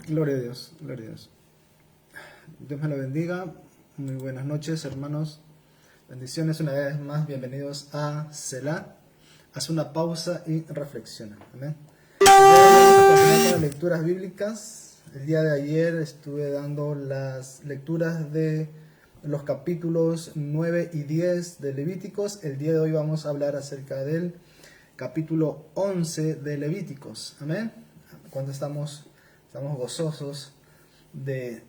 Gloria a Dios, gloria a Dios. Dios me lo bendiga. Muy buenas noches, hermanos. Bendiciones una vez más. Bienvenidos a Selah. Haz una pausa y reflexiona. Amén. Vamos a continuar con las lecturas bíblicas. El día de ayer estuve dando las lecturas de los capítulos 9 y 10 de Levíticos. El día de hoy vamos a hablar acerca del capítulo 11 de Levíticos. Amén. Cuando estamos gozosos de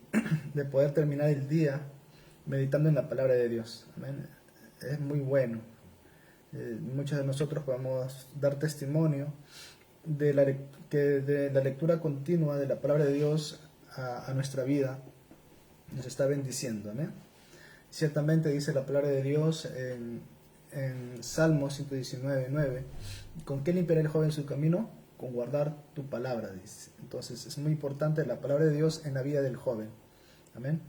poder terminar el día meditando en la palabra de Dios. Amén. Es muy bueno. Muchos de nosotros podemos dar testimonio de la lectura continua de la palabra de Dios a nuestra vida nos está bendiciendo. Amén. Ciertamente dice la palabra de Dios en Salmo 119:9: ¿con qué limpiará el joven su camino? Con guardar tu palabra, dice. Entonces es muy importante la palabra de Dios en la vida del joven. Amén.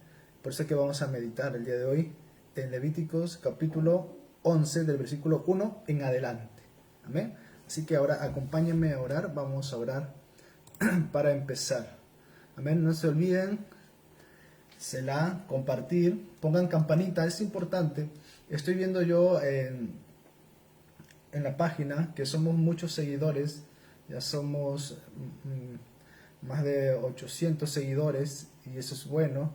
Por eso es que vamos a meditar el día de hoy en Levíticos capítulo 11 del versículo 1 en adelante. Amén. Así que ahora acompáñenme a orar. Vamos a orar para empezar. Amén. No se olviden, Selah, compartir, pongan campanita, es importante. Estoy viendo yo en la página que somos muchos seguidores, ya somos más de 800 seguidores y eso es bueno,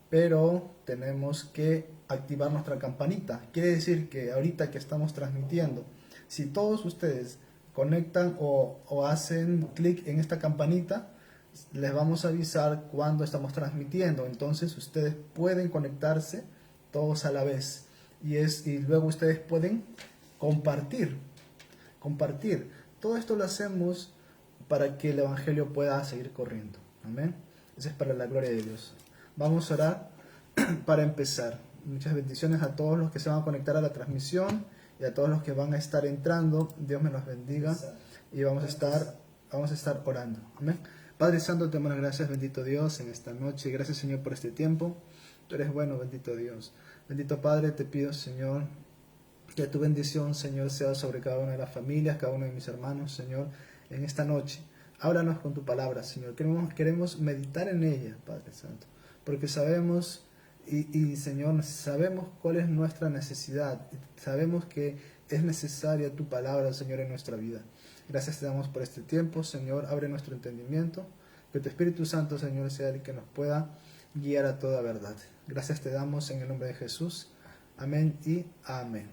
pero tenemos que activar nuestra campanita. Quiere decir que ahorita que estamos transmitiendo, si todos ustedes conectan o hacen clic en esta campanita, les vamos a avisar cuando estamos transmitiendo. Entonces ustedes pueden conectarse todos a la vez y luego ustedes pueden compartir. Todo esto lo hacemos para que el evangelio pueda seguir corriendo. Amén. Eso es para la gloria de Dios. Vamos a orar para empezar. Muchas bendiciones a todos los que se van a conectar a la transmisión y a todos los que van a estar entrando. Dios me los bendiga y vamos a estar orando. Amén. Padre Santo, te damos las gracias, bendito Dios, en esta noche. Gracias, Señor, por este tiempo. Tú eres bueno, bendito Dios. Bendito Padre, te pido, Señor, que tu bendición, Señor, sea sobre cada una de las familias, cada uno de mis hermanos, Señor, en esta noche. Háblanos con tu palabra, Señor. Queremos meditar en ella, Padre Santo, porque sabemos, Señor, sabemos cuál es nuestra necesidad. Sabemos que es necesaria tu palabra, Señor, en nuestra vida. Gracias te damos por este tiempo, Señor. Abre nuestro entendimiento. Que tu Espíritu Santo, Señor, sea el que nos pueda guiar a toda verdad. Gracias te damos en el nombre de Jesús. Amén y amén.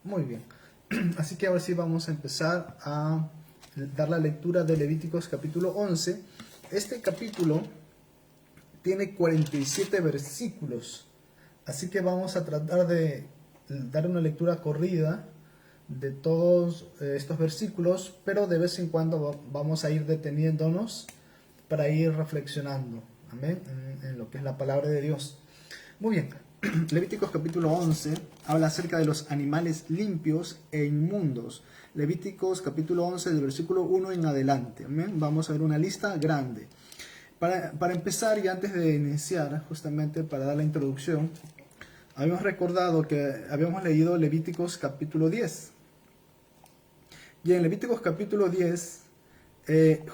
Muy bien. Así que ahora sí vamos a empezar a dar la lectura de Levíticos capítulo 11. Este capítulo tiene 47 versículos. Así que vamos a tratar de dar una lectura corrida de todos estos versículos, pero de vez en cuando vamos a ir deteniéndonos para ir reflexionando, amén, en lo que es la palabra de Dios. Muy bien. Levíticos capítulo 11 habla acerca de los animales limpios e inmundos. Levíticos capítulo 11 del versículo 1 en adelante. Amén. Vamos a ver una lista grande. Para empezar y antes de iniciar, justamente para dar la introducción, habíamos recordado que habíamos leído Levíticos capítulo 10. Y en Levíticos capítulo 10,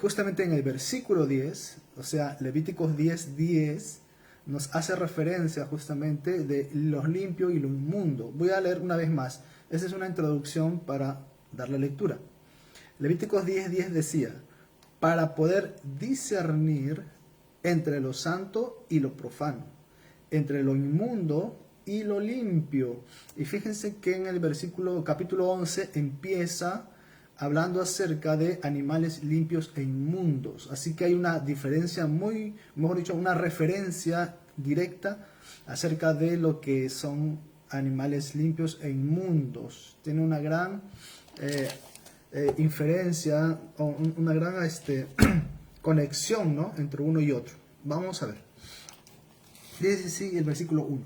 justamente en el versículo 10, o sea, Levíticos 10:10, nos hace referencia justamente de lo limpio y lo inmundo. Voy a leer una vez más. Esta es una introducción para dar la lectura. Levíticos 10:10 decía: para poder discernir entre lo santo y lo profano, entre lo inmundo y lo limpio. Y fíjense que en el capítulo 11 empieza hablando acerca de animales limpios e inmundos. Así que hay una diferencia una referencia directa acerca de lo que son animales limpios e inmundos. Tiene una gran inferencia, o una gran conexión, ¿no?, entre uno y otro. Vamos a ver. Dice así el versículo 1.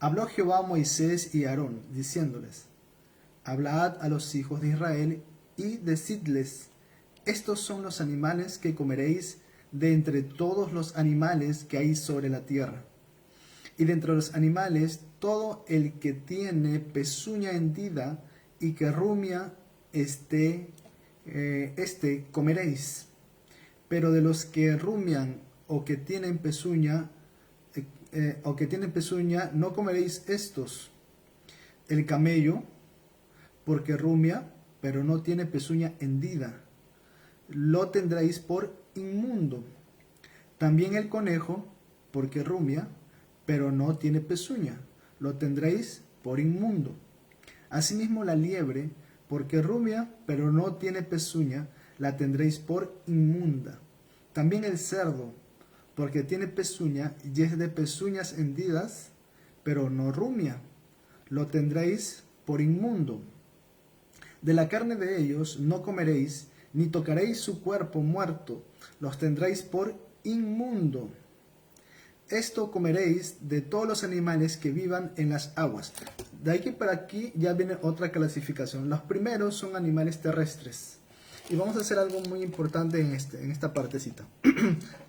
Habló Jehová a Moisés y a Aarón, diciéndoles: hablad a los hijos de Israel y decidles: estos son los animales que comeréis de entre todos los animales que hay sobre la tierra. Y de entre los animales, todo el que tiene pezuña hendida y que rumia comeréis. Pero de los que rumian o que tienen pezuña, no comeréis estos. El camello, porque rumia, pero no tiene pezuña hendida, lo tendréis por inmundo. También el conejo, porque rumia, pero no tiene pezuña, lo tendréis por inmundo. Asimismo la liebre, porque rumia, pero no tiene pezuña, la tendréis por inmunda. También el cerdo, porque tiene pezuña y es de pezuñas hendidas, pero no rumia, lo tendréis por inmundo. De la carne de ellos no comeréis, ni tocaréis su cuerpo muerto, los tendréis por inmundo. Esto comeréis de todos los animales que vivan en las aguas. De aquí para aquí ya viene otra clasificación. Los primeros son animales terrestres. Y vamos a hacer algo muy importante en esta partecita.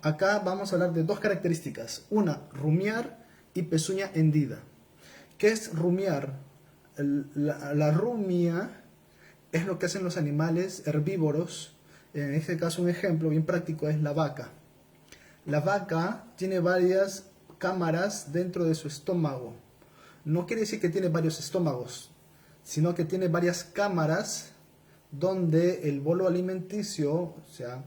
Acá vamos a hablar de dos características. Una, rumiar y pezuña hendida. ¿Qué es rumiar? La rumia es lo que hacen los animales herbívoros. En este caso un ejemplo bien práctico es la vaca. La vaca tiene varias cámaras dentro de su estómago. No quiere decir que tiene varios estómagos, sino que tiene varias cámaras donde el bolo alimenticio, o sea,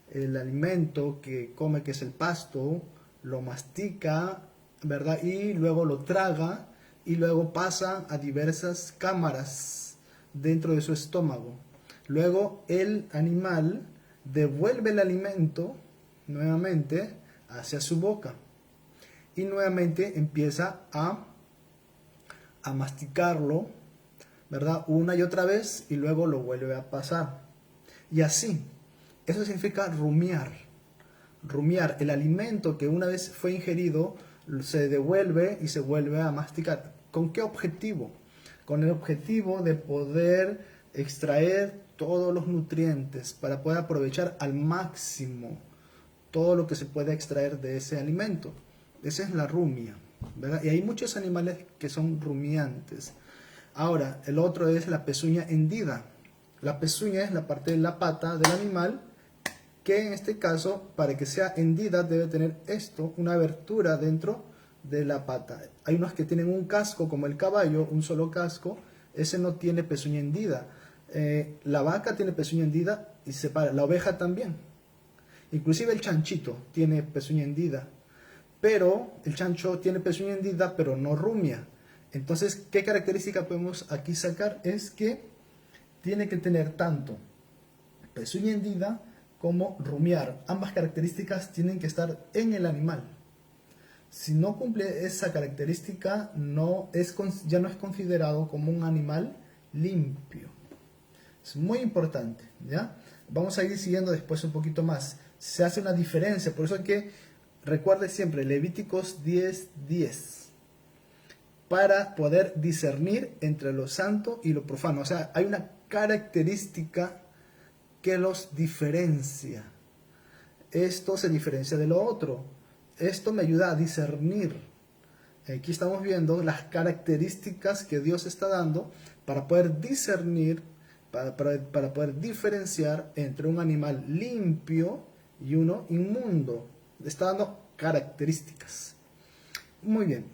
el alimento que come, que es el pasto, lo mastica, ¿verdad? Y luego lo traga y luego pasa a diversas cámaras dentro de su estómago. Luego el animal devuelve el alimento nuevamente hacia su boca y nuevamente empieza a masticarlo, ¿verdad? Una y otra vez y luego lo vuelve a pasar. Y así, eso significa rumiar. Rumiar, el alimento que una vez fue ingerido se devuelve y se vuelve a masticar. ¿Con qué objetivo? Con el objetivo de poder extraer todos los nutrientes para poder aprovechar al máximo todo lo que se puede extraer de ese alimento. Esa es la rumia, ¿verdad? Y hay muchos animales que son rumiantes. Ahora, el otro es la pezuña hendida. La pezuña es la parte de la pata del animal que en este caso, para que sea hendida, debe tener una abertura dentro de la pata. Hay unos que tienen un casco, como el caballo, un solo casco, ese no tiene pezuña hendida. La vaca tiene pezuña hendida y se separa, la oveja también. Inclusive el chanchito tiene pezuña hendida, pero el chancho tiene pezuña hendida, pero no rumia. Entonces, ¿qué característica podemos aquí sacar? Es que tiene que tener tanto pezuña hendida como rumiar. Ambas características tienen que estar en el animal. Si no cumple esa característica, ya no es considerado como un animal limpio. Es muy importante, ¿ya? Vamos a ir siguiendo después un poquito más. Se hace una diferencia, por eso hay que recuerde siempre Levíticos 10:10 para poder discernir entre lo santo y lo profano. O sea, hay una característica que los diferencia. Esto se diferencia de lo otro. Esto me ayuda a discernir. Aquí estamos viendo las características que Dios está dando para poder discernir, para poder diferenciar entre un animal limpio y uno inmundo. Está dando características. Muy bien.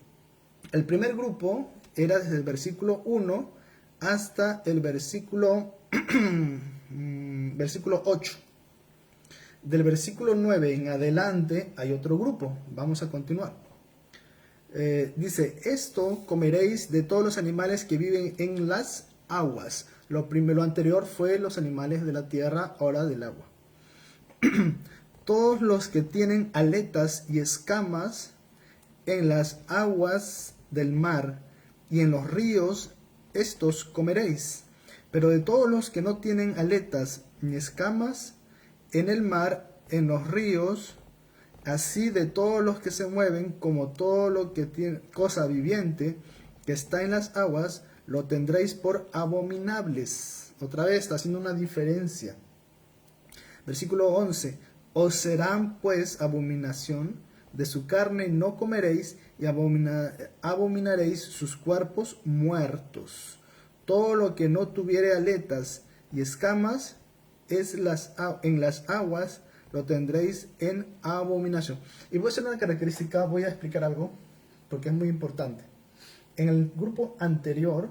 El primer grupo era desde el versículo 1 hasta el versículo 8. Del versículo 9 en adelante hay otro grupo. Vamos a continuar. Dice, esto comeréis de todos los animales que viven en las aguas. Lo anterior fue los animales de la tierra, ahora del agua. Todos los que tienen aletas y escamas en las aguas del mar y en los ríos, estos comeréis. Pero de todos los que no tienen aletas ni escamas en el mar, en los ríos, así de todos los que se mueven, como todo lo que tiene cosa viviente que está en las aguas, lo tendréis por abominables. Otra vez está haciendo una diferencia. Versículo 11. Os serán pues abominación, de su carne no comeréis, y abominaréis sus cuerpos muertos. Todo lo que no tuviere aletas y escamas en las aguas lo tendréis en abominación. Y voy a hacer una característica, voy a explicar algo, porque es muy importante. En el grupo anterior,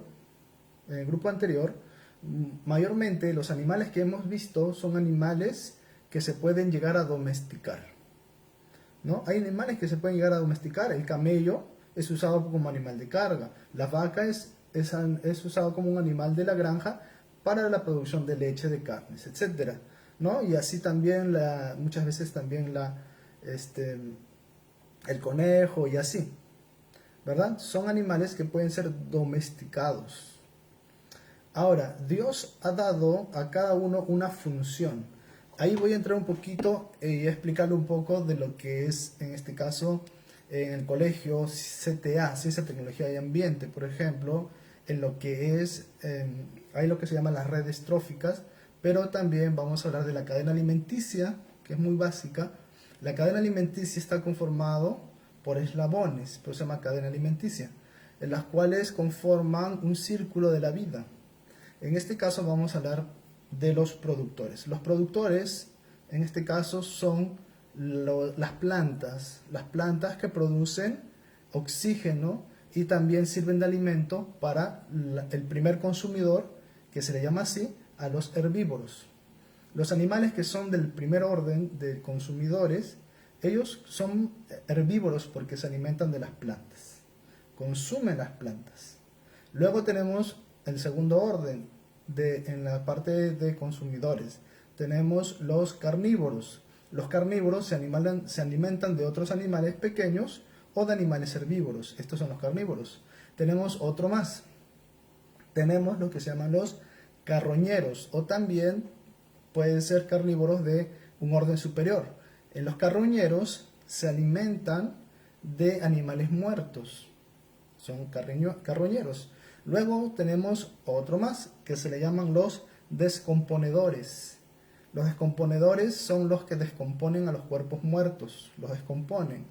mayormente los animales que hemos visto son animales que se pueden llegar a domesticar, ¿no? Hay animales que se pueden llegar a domesticar. El camello es usado como animal de carga. La vaca es usado como un animal de la granja para la producción de leche, de carnes, etcétera, ¿no? Y así también muchas veces también el conejo y así, ¿verdad? Son animales que pueden ser domesticados. Ahora, Dios ha dado a cada uno una función. Ahí voy a entrar un poquito y explicarle un poco de lo que es, en este caso, en el colegio CTA, Ciencia, Tecnología y Ambiente, por ejemplo, en lo que es, hay lo que se llama las redes tróficas, pero también vamos a hablar de la cadena alimenticia, que es muy básica. La cadena alimenticia está conformado por eslabones, por eso se llama cadena alimenticia, en las cuales conforman un círculo de la vida. En este caso vamos a hablar de los productores. Los productores, en este caso, son las plantas que producen oxígeno y también sirven de alimento para el primer consumidor, que se le llama así, a los herbívoros. Los animales que son del primer orden de consumidores, ellos son herbívoros porque se alimentan de las plantas, consumen las plantas. Luego tenemos el segundo orden, en la parte de consumidores, tenemos los carnívoros. Los carnívoros se alimentan de otros animales pequeños o de animales herbívoros. Estos son los carnívoros. Tenemos otro más. Tenemos lo que se llaman los carroñeros, o también pueden ser carnívoros de un orden superior. En los carroñeros se alimentan de animales muertos. Son carroñeros. Luego tenemos otro más, que se le llaman los descomponedores. Los descomponedores son los que descomponen a los cuerpos muertos, los descomponen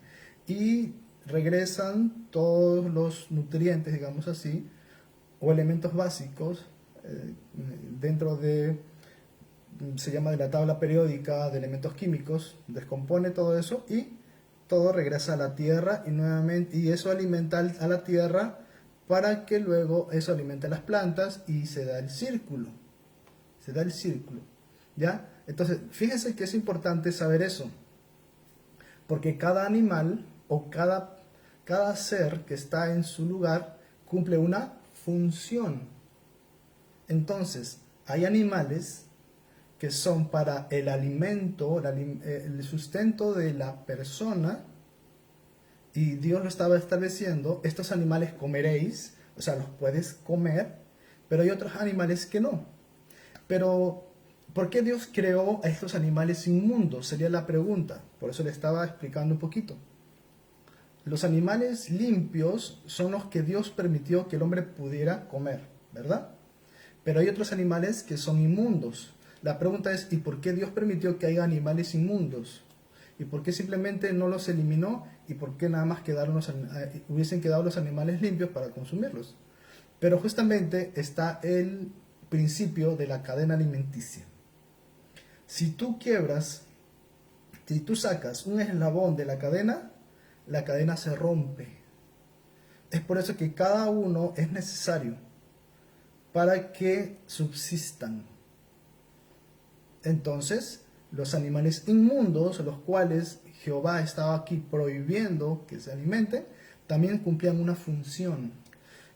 y regresan todos los nutrientes, digamos así, o elementos básicos dentro de, se llama de la tabla periódica de elementos químicos, descompone todo eso y todo regresa a la tierra y nuevamente, y eso alimenta a la tierra para que luego eso alimente a las plantas y se da el círculo. Se da el círculo. ¿Ya? Entonces, fíjense que es importante saber eso. Porque cada animal o cada ser que está en su lugar cumple una función. Entonces, hay animales que son para el alimento, el sustento de la persona, y Dios lo estaba estableciendo. Estos animales comeréis, o sea, los puedes comer, pero hay otros animales que no. Pero, ¿por qué Dios creó a estos animales inmundos? Sería la pregunta. Por eso le estaba explicando un poquito. Los animales limpios son los que Dios permitió que el hombre pudiera comer, ¿verdad? Pero hay otros animales que son inmundos. La pregunta es, ¿y por qué Dios permitió que haya animales inmundos? ¿Y por qué simplemente no los eliminó? ¿Y por qué nada más hubiesen quedado los animales limpios para consumirlos? Pero justamente está el principio de la cadena alimenticia. Si tú sacas un eslabón de la cadena se rompe. Es por eso que cada uno es necesario para que subsistan. Entonces, los animales inmundos, los cuales Jehová estaba aquí prohibiendo que se alimenten, también cumplían una función.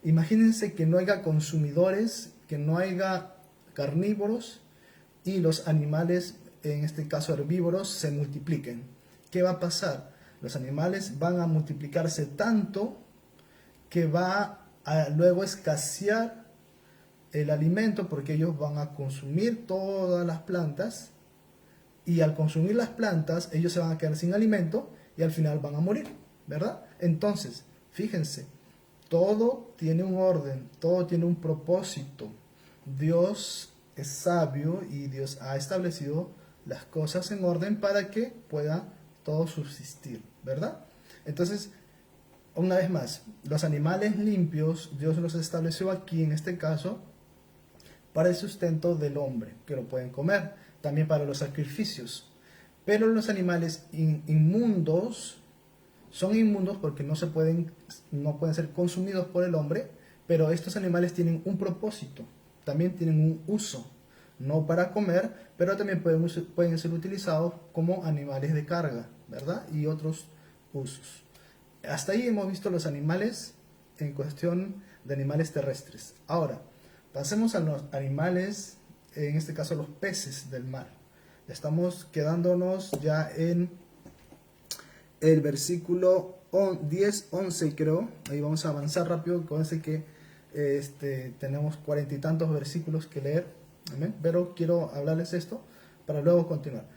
Imagínense que no haya consumidores, que no haya carnívoros y los animales, en este caso herbívoros, se multipliquen. ¿Qué va a pasar? Los animales van a multiplicarse tanto que va a luego escasear el alimento, porque ellos van a consumir todas las plantas, y al consumir las plantas ellos se van a quedar sin alimento y al final van a morir, ¿verdad? Entonces, fíjense, todo tiene un orden, todo tiene un propósito. Dios es sabio y Dios ha establecido las cosas en orden para que pueda todo subsistir, ¿verdad? Entonces, una vez más, los animales limpios Dios los estableció aquí, en este caso, para el sustento del hombre, que lo pueden comer, también para los sacrificios. Pero los animales inmundos son inmundos porque no pueden ser consumidos por el hombre, pero estos animales tienen un propósito, también tienen un uso, no para comer, pero también pueden ser utilizados como animales de carga, ¿verdad? Y otros usos. Hasta ahí hemos visto los animales en cuestión de animales terrestres. Ahora, pasemos a los animales, en este caso los peces del mar. Estamos quedándonos ya en el versículo 10, 11 creo. Ahí vamos a avanzar rápido. Acuérdense que tenemos 40 y tantos versículos que leer. Amén. Pero quiero hablarles esto para luego continuar.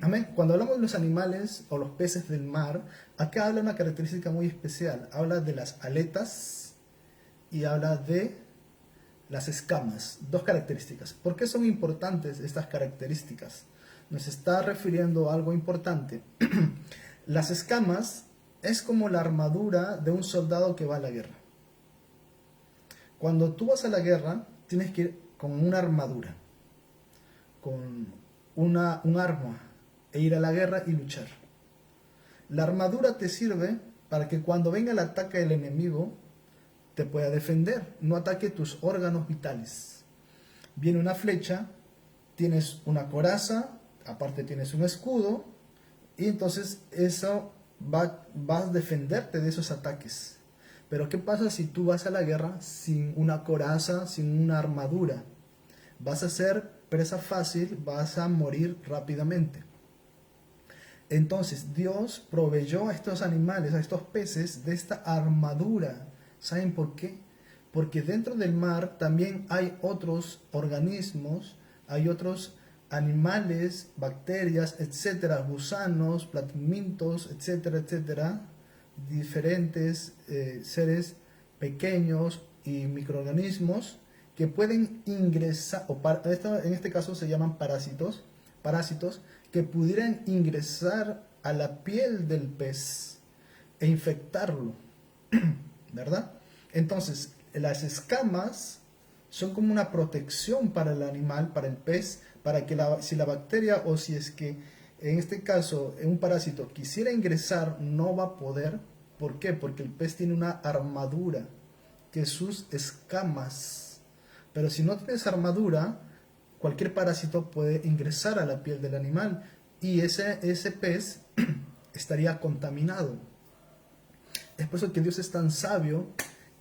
Amén. Cuando hablamos de los animales o los peces del mar, acá habla una característica muy especial. Habla de las aletas y habla de las escamas. Dos características. ¿Por qué son importantes estas características? Nos está refiriendo a algo importante. Las escamas es como la armadura de un soldado que va a la guerra. Cuando tú vas a la guerra, tienes que ir con una armadura, con un arma, e ir a la guerra y luchar. La armadura te sirve para que cuando venga el ataque del enemigo, te pueda defender, no ataque tus órganos vitales. Viene una flecha, tienes una coraza, aparte tienes un escudo, y entonces eso va a defenderte de esos ataques. Pero ¿qué pasa si tú vas a la guerra sin una coraza, sin una armadura? Vas a ser presa fácil, vas a morir rápidamente. Entonces Dios proveyó a estos animales, a estos peces, de esta armadura. ¿Saben por qué? Porque dentro del mar también hay otros organismos, hay otros animales, bacterias, etcétera, gusanos, platimintos, etcétera, etcétera, diferentes seres pequeños y microorganismos que pueden ingresar, en este caso se llaman parásitos, que pudieran ingresar a la piel del pez e infectarlo, ¿verdad? Entonces, las escamas son como una protección para el animal, para el pez, para que si la bacteria o si es que en este caso un parásito quisiera ingresar, no va a poder. ¿Por qué? Porque el pez tiene una armadura, que es sus escamas. Pero si no tienes armadura, cualquier parásito puede ingresar a la piel del animal y ese pez estaría contaminado. Es por eso que Dios es tan sabio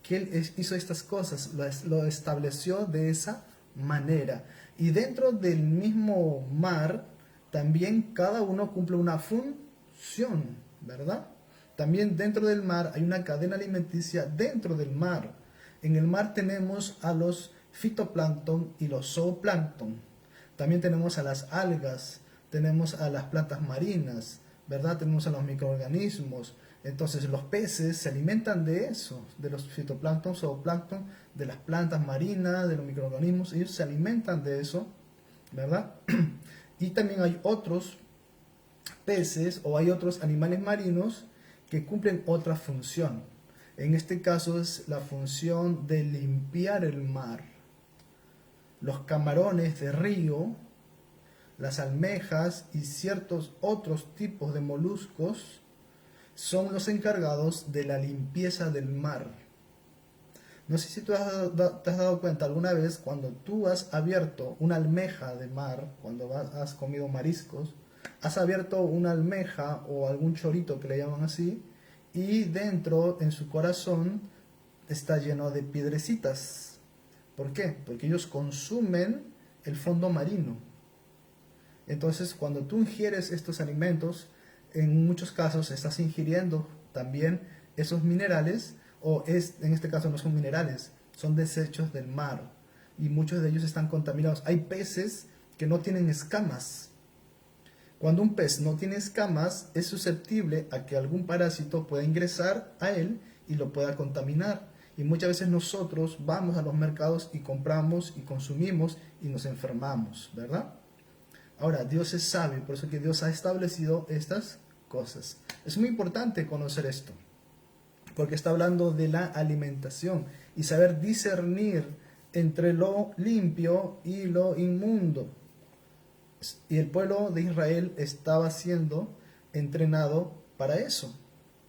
que Él hizo estas cosas, lo estableció de esa manera. Y dentro del mismo mar, también cada uno cumple una función, ¿verdad? También dentro del mar hay una cadena alimenticia dentro del mar. En el mar tenemos a los fitoplancton y los zooplancton. También tenemos a las algas, tenemos a las plantas marinas, ¿verdad? Tenemos a los microorganismos. Entonces los peces se alimentan de eso, de los fitoplancton, zooplancton, de las plantas marinas, de los microorganismos. Ellos se alimentan de eso, ¿verdad? Y también hay otros peces o hay otros animales marinos que cumplen otra función. En este caso es la función de limpiar el mar. Los camarones de río, las almejas y ciertos otros tipos de moluscos son los encargados de la limpieza del mar. No sé si tú te has dado cuenta alguna vez cuando tú has abierto una almeja de mar, cuando has comido mariscos, has abierto una almeja o algún chorito que le llaman así, y dentro, en su corazón, está lleno de piedrecitas. ¿Por qué? Porque ellos consumen el fondo marino. Entonces, cuando tú ingieres estos alimentos, en muchos casos estás ingiriendo también esos minerales, en este caso no son minerales, son desechos del mar. Y muchos de ellos están contaminados. Hay peces que no tienen escamas. Cuando un pez no tiene escamas, es susceptible a que algún parásito pueda ingresar a él y lo pueda contaminar. Y muchas veces nosotros vamos a los mercados y compramos y consumimos y nos enfermamos, ¿verdad? Ahora, Dios es sabio, por eso que Dios ha establecido estas cosas. Es muy importante conocer esto, porque está hablando de la alimentación y saber discernir entre lo limpio y lo inmundo. Y el pueblo de Israel estaba siendo entrenado para eso,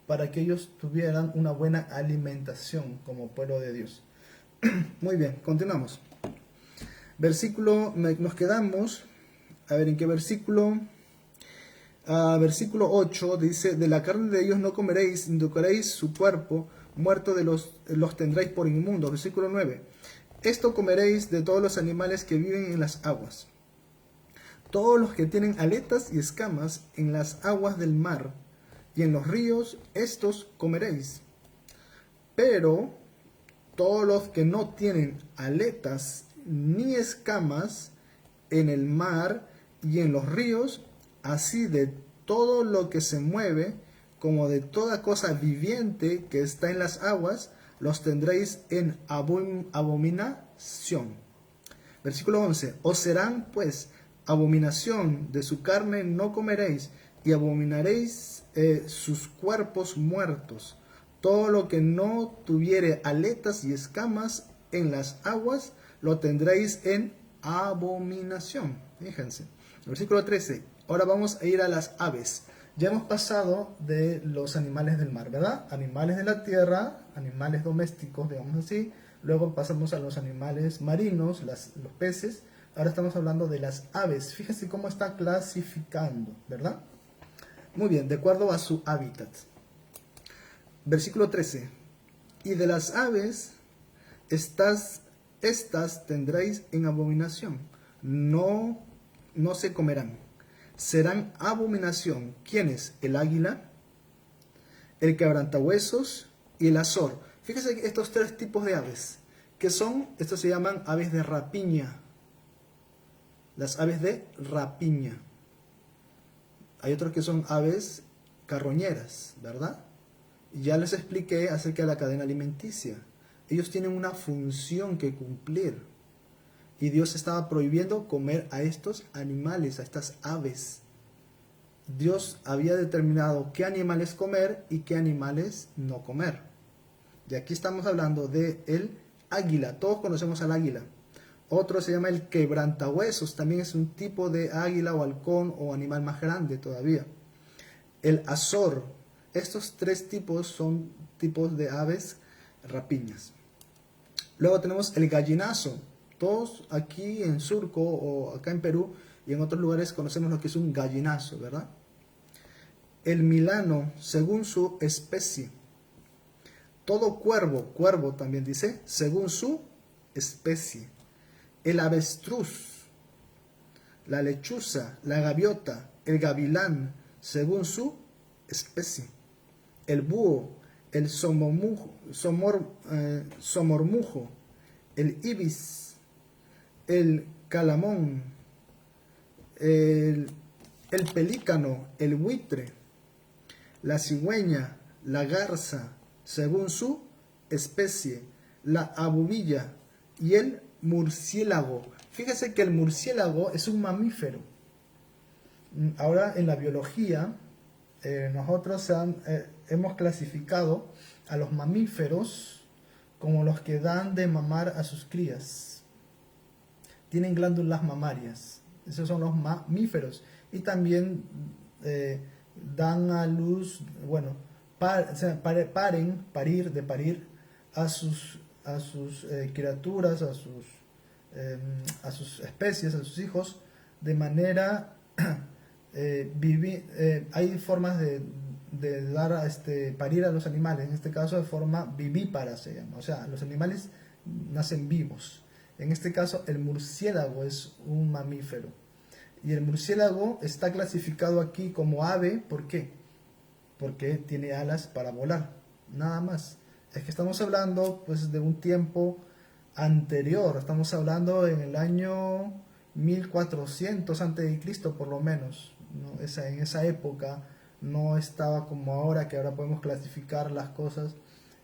para que ellos tuvieran una buena alimentación como pueblo de Dios. Muy bien, continuamos. Nos quedamos, a ver en qué versículo. Versículo 8 dice: de la carne de ellos no comeréis, ni tocaréis su cuerpo, muerto los tendréis por inmundos. Versículo 9: esto comeréis de todos los animales que viven en las aguas, todos los que tienen aletas y escamas en las aguas del mar y en los ríos, estos comeréis. Pero todos los que no tienen aletas ni escamas en el mar y en los ríos, así de todo lo que se mueve, como de toda cosa viviente que está en las aguas, los tendréis en abominación. Versículo 11: os serán pues abominación, de su carne no comeréis, y abominaréis sus cuerpos muertos. Todo lo que no tuviere aletas y escamas en las aguas, lo tendréis en abominación. Fíjense. Versículo 13. Ahora vamos a ir a las aves. Ya hemos pasado de los animales del mar, ¿verdad? Animales de la tierra, animales domésticos, digamos así. Luego pasamos a los animales marinos, los peces. Ahora estamos hablando de las aves. Fíjense cómo está clasificando, ¿verdad? Muy bien, de acuerdo a su hábitat. Versículo 13. Y de las aves, estas tendréis en abominación. No se comerán. Serán abominación. ¿Quiénes? El águila, el quebrantahuesos y el azor. Fíjense que estos tres tipos de aves, que son, estos se llaman aves de rapiña. Las aves de rapiña. Hay otros que son aves carroñeras, ¿verdad? Ya les expliqué acerca de la cadena alimenticia. Ellos tienen una función que cumplir. Y Dios estaba prohibiendo comer a estos animales, a estas aves. Dios había determinado qué animales comer y qué animales no comer. Y aquí estamos hablando de el águila. Todos conocemos al águila. Otro se llama el quebrantahuesos. También es un tipo de águila o halcón o animal más grande todavía. El azor. Estos tres tipos son tipos de aves rapiñas. Luego tenemos el gallinazo. Todos aquí en Surco o acá en Perú y en otros lugares conocemos lo que es un gallinazo, ¿verdad? El milano, según su especie. Todo cuervo también dice, según su especie. El avestruz, la lechuza, la gaviota, el gavilán, según su especie. El búho, el somormujo, el ibis, el calamón, el pelícano, el buitre, la cigüeña, la garza, según su especie, la abubilla y el murciélago. Fíjese que el murciélago es un mamífero. Ahora en la biología, nosotros hemos clasificado a los mamíferos como los que dan de mamar a sus crías. Tienen glándulas mamarias. Esos son los mamíferos. Y también dan a luz, bueno, parir a sus criaturas, a sus especies, a sus hijos, de manera hay formas de dar parir a los animales, en este caso de forma vivípara se llama, o sea, los animales nacen vivos. En este caso el murciélago es un mamífero y el murciélago está clasificado aquí como ave. ¿Por qué? Porque tiene alas para volar, nada más. Es que estamos hablando pues de un tiempo anterior, estamos hablando en el año 1400 a.C. por lo menos, ¿no? En esa época no estaba como ahora, que ahora podemos clasificar las cosas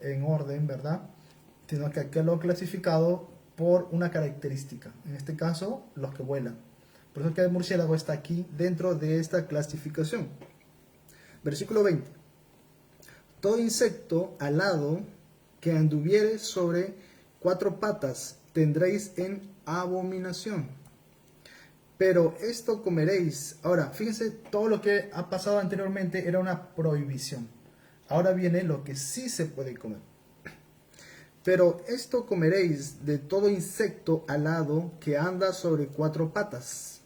en orden, ¿verdad? Sino que aquí lo he clasificado por una característica, en este caso los que vuelan. Por eso que el murciélago está aquí dentro de esta clasificación. Versículo 20. Todo insecto alado que anduviere sobre 4 patas tendréis en abominación. pero esto comeréis. Ahora, fíjense, todo lo que ha pasado anteriormente era una prohibición. Ahora viene lo que sí se puede comer. Pero esto comeréis de todo insecto alado que anda sobre cuatro patas,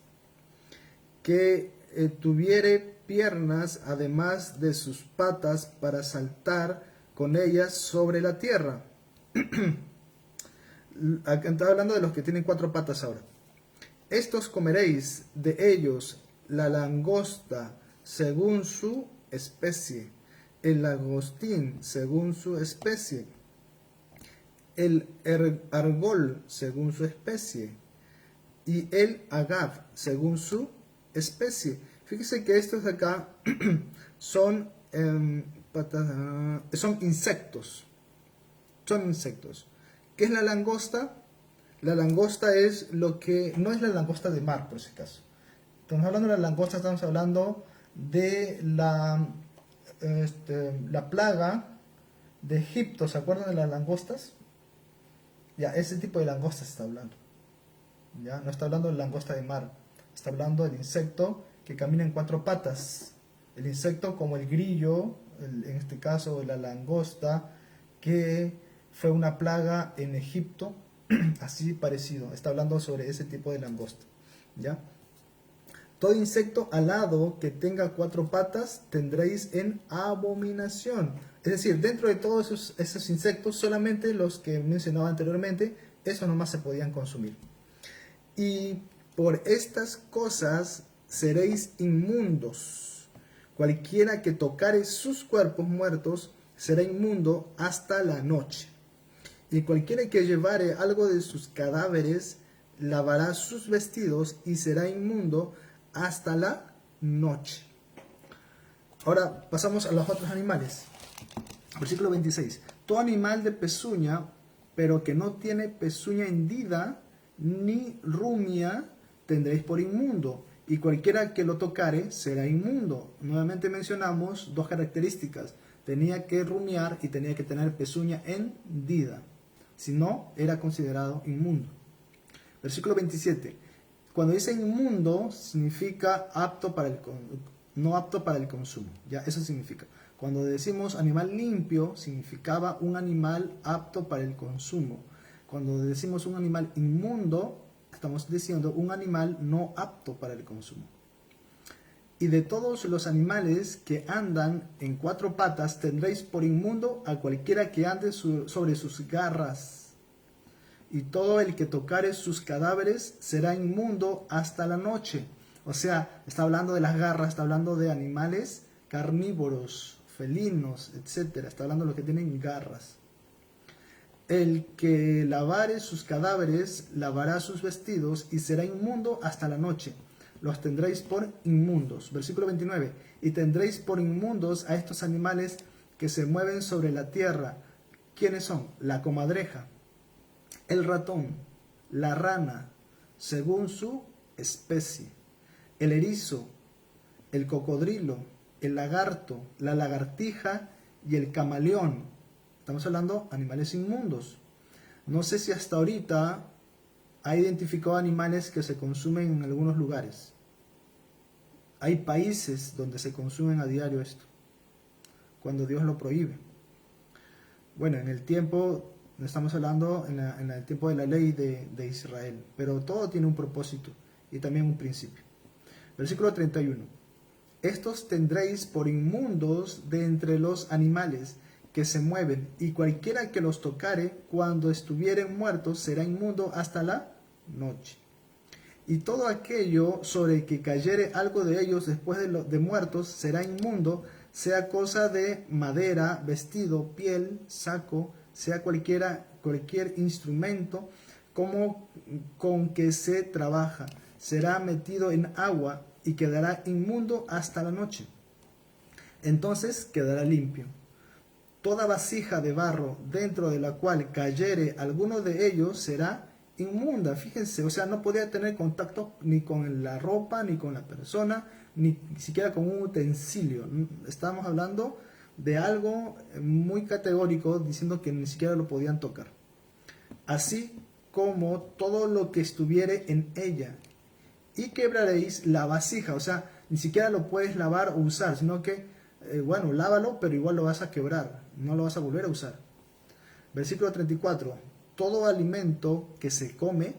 que tuviere piernas además de sus patas para saltar con ellas sobre la tierra. Está hablando de los que tienen cuatro patas ahora. Estos comeréis de ellos la langosta según su especie, el lagostín según su especie, el argol según su especie y el agav según su especie. Fíjese que estos de acá son, son insectos. Son insectos. ¿Qué es la langosta? La langosta es lo que no es la langosta de mar, por ese caso. Estamos hablando de la langosta, estamos hablando de la plaga de Egipto. ¿Se acuerdan de las langostas? Ya, ese tipo de langostas está hablando. Ya, no está hablando de langosta de mar. Está hablando del insecto que camina en cuatro patas. El insecto como el grillo, en este caso la langosta, que fue una plaga en Egipto. Así parecido, está hablando sobre ese tipo de langosta, ¿ya? Todo insecto alado que tenga cuatro patas tendréis en abominación. Es decir, dentro de todos esos insectos, solamente los que mencionaba anteriormente, esos nomás se podían consumir. Y por estas cosas seréis inmundos. Cualquiera que tocare sus cuerpos muertos será inmundo hasta la noche. Y cualquiera que llevare algo de sus cadáveres, lavará sus vestidos y será inmundo hasta la noche. Ahora pasamos a los otros animales. Versículo 26. Todo animal de pezuña, pero que no tiene pezuña hendida, ni rumia, tendréis por inmundo. Y cualquiera que lo tocare, será inmundo. Nuevamente mencionamos dos características. Tenía que rumiar y tenía que tener pezuña hendida. Si no, era considerado inmundo. Versículo 27. Cuando dice inmundo, significa apto para no apto para el consumo. Ya, eso significa. Cuando decimos animal limpio, significaba un animal apto para el consumo. Cuando decimos un animal inmundo, estamos diciendo un animal no apto para el consumo. Y de todos los animales que andan en cuatro patas tendréis por inmundo a cualquiera que ande sobre sus garras. Y todo el que tocare sus cadáveres será inmundo hasta la noche. O sea, está hablando de las garras, está hablando de animales carnívoros, felinos, etc. Está hablando de los que tienen garras. El que lavare sus cadáveres lavará sus vestidos y será inmundo hasta la noche. Los tendréis por inmundos. Versículo 29. Y tendréis por inmundos a estos animales que se mueven sobre la tierra. ¿Quiénes son? La comadreja, el ratón, la rana, según su especie, el erizo, el cocodrilo, el lagarto, la lagartija y el camaleón. Estamos hablando de animales inmundos. No sé si hasta ahorita ha identificado animales que se consumen en algunos lugares. Hay países donde se consumen a diario esto, cuando Dios lo prohíbe. Bueno, en el tiempo, estamos hablando en el tiempo de la ley de Israel, pero todo tiene un propósito y también un principio. Versículo 31. Estos tendréis por inmundos de entre los animales que se mueven, y cualquiera que los tocare cuando estuvieren muertos será inmundo hasta la noche. Y todo aquello sobre el que cayere algo de ellos después de muertos será inmundo, sea cosa de madera, vestido, piel, saco, sea cualquier instrumento como con que se trabaja, será metido en agua y quedará inmundo hasta la noche. Entonces quedará limpio. Toda vasija de barro dentro de la cual cayere alguno de ellos será inmunda. Fíjense, o sea, no podía tener contacto ni con la ropa, ni con la persona, ni siquiera con un utensilio. Estamos hablando de algo muy categórico, diciendo que ni siquiera lo podían tocar. Así como todo lo que estuviere en ella, y quebraréis la vasija. O sea, ni siquiera lo puedes lavar o usar, sino que, bueno, lávalo, pero igual lo vas a quebrar, no lo vas a volver a usar. Versículo 34. Todo alimento que se come,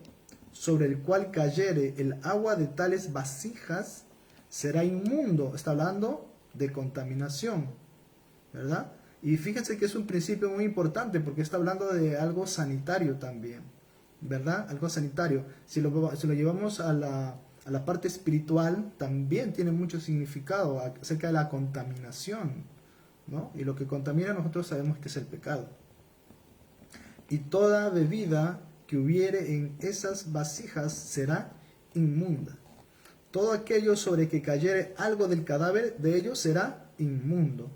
sobre el cual cayere el agua de tales vasijas, será inmundo. Está hablando de contaminación, ¿verdad? Y fíjense que es un principio muy importante porque está hablando de algo sanitario también, ¿verdad? Algo sanitario. Si lo llevamos a la parte espiritual, también tiene mucho significado acerca de la contaminación, ¿no? Y lo que contamina nosotros sabemos que es el pecado. Y toda bebida que hubiere en esas vasijas será inmunda. Todo aquello sobre que cayere algo del cadáver de ellos será inmundo.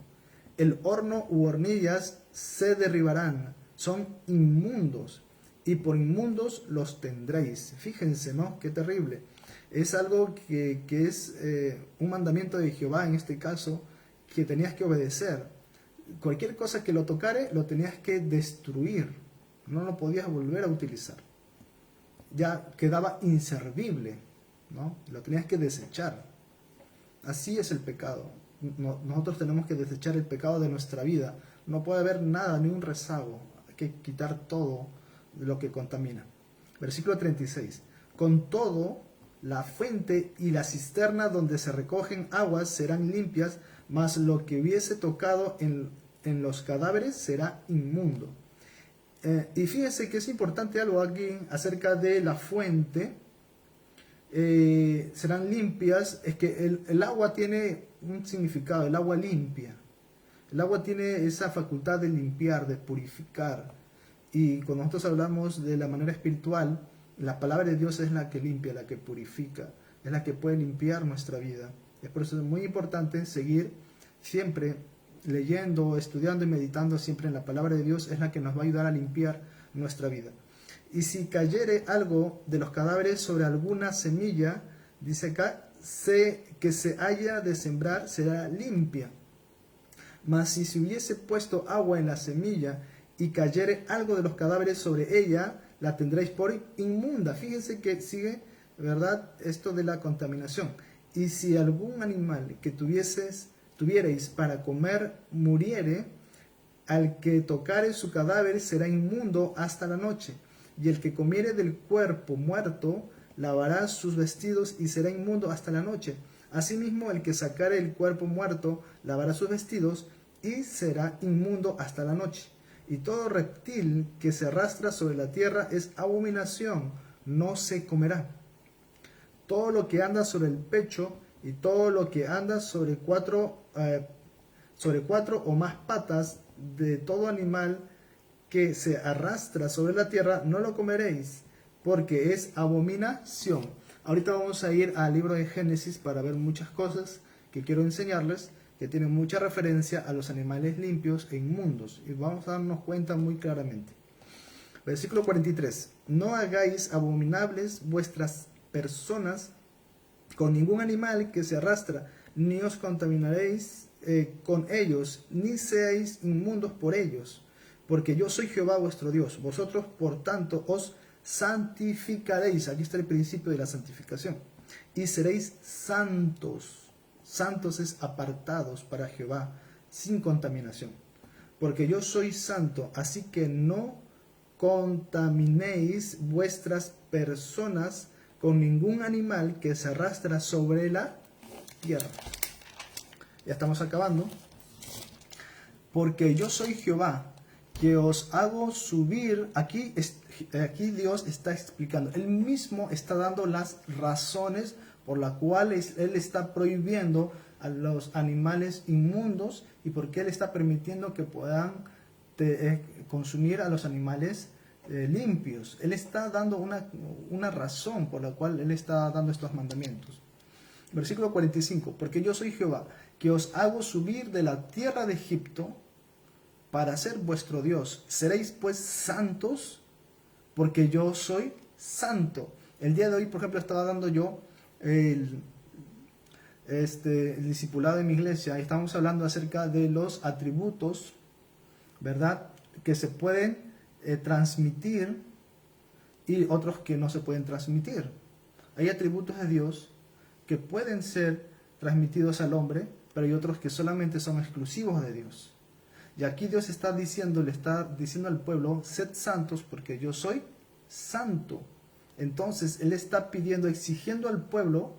El horno u hornillas se derribarán, son inmundos, y por inmundos los tendréis. Fíjense, ¿no? Qué terrible. Es algo que es un mandamiento de Jehová, en este caso, que tenías que obedecer. Cualquier cosa que lo tocare, lo tenías que destruir. No lo podías volver a utilizar. Ya quedaba inservible, ¿no? Lo tenías que desechar. Así es el pecado. Nosotros tenemos que desechar el pecado de nuestra vida. No puede haber nada, ni un rezago. Hay que quitar todo lo que contamina. Versículo 36. Con todo, la fuente y la cisterna donde se recogen aguas serán limpias, mas lo que hubiese tocado en los cadáveres será inmundo. Y fíjense que es importante algo aquí acerca de la fuente. Serán limpias. Es que el agua tiene un significado, el agua limpia. El agua tiene esa facultad de limpiar, de purificar. Y cuando nosotros hablamos de la manera espiritual, la palabra de Dios es la que limpia, la que purifica, es la que puede limpiar nuestra vida. Es por eso es muy importante seguir siempre leyendo, estudiando y meditando siempre en la palabra de Dios, es la que nos va a ayudar a limpiar nuestra vida. Y si cayere algo de los cadáveres sobre alguna semilla, dice acá, que se haya de sembrar, será limpia. Mas si se hubiese puesto agua en la semilla y cayere algo de los cadáveres sobre ella, la tendréis por inmunda. Fíjense que sigue, ¿verdad?, esto de la contaminación. Y si algún animal que tuvierais para comer muriere, al que tocare su cadáver será inmundo hasta la noche. Y el que comiere del cuerpo muerto lavará sus vestidos y será inmundo hasta la noche. Asimismo, el que sacare el cuerpo muerto lavará sus vestidos y será inmundo hasta la noche. Y todo reptil que se arrastra sobre la tierra es abominación, no se comerá. Todo lo que anda sobre el pecho y todo lo que anda sobre cuatro o más patas, de todo animal que se arrastra sobre la tierra, no lo comeréis, porque es abominación. Ahorita vamos a ir al libro de Génesis para ver muchas cosas que quiero enseñarles, que tienen mucha referencia a los animales limpios e inmundos, y vamos a darnos cuenta muy claramente. Versículo 43. No hagáis abominables vuestras personas con ningún animal que se arrastra, ni os contaminaréis con ellos, ni seáis inmundos por ellos, porque yo soy Jehová vuestro Dios. Vosotros, por tanto, os santificaréis. Aquí está el principio de la santificación. Y seréis santos. Santos es apartados para Jehová, sin contaminación. Porque yo soy santo, así que no contaminéis vuestras personas con ningún animal que se arrastra sobre la tierra. Ya estamos acabando. Porque yo soy Jehová, que os hago subir. Aquí Dios está explicando. Él mismo está dando las razones por las cuales Él está prohibiendo a los animales inmundos y por qué Él está permitiendo que puedan consumir a los animales limpios. Él está dando una razón por la cual Él está dando estos mandamientos. Versículo 45. Porque yo soy Jehová, que os hago subir de la tierra de Egipto para ser vuestro Dios. Seréis pues santos, porque yo soy santo. El día de hoy, por ejemplo, estaba dando yo el discipulado de mi iglesia, y estamos hablando acerca de los atributos, ¿verdad?, que se pueden transmitir y otros que no se pueden transmitir. Hay atributos de Dios que pueden ser transmitidos al hombre, pero hay otros que solamente son exclusivos de Dios. Y aquí Dios le está diciendo al pueblo, sed santos porque yo soy santo. Entonces Él está pidiendo, exigiendo al pueblo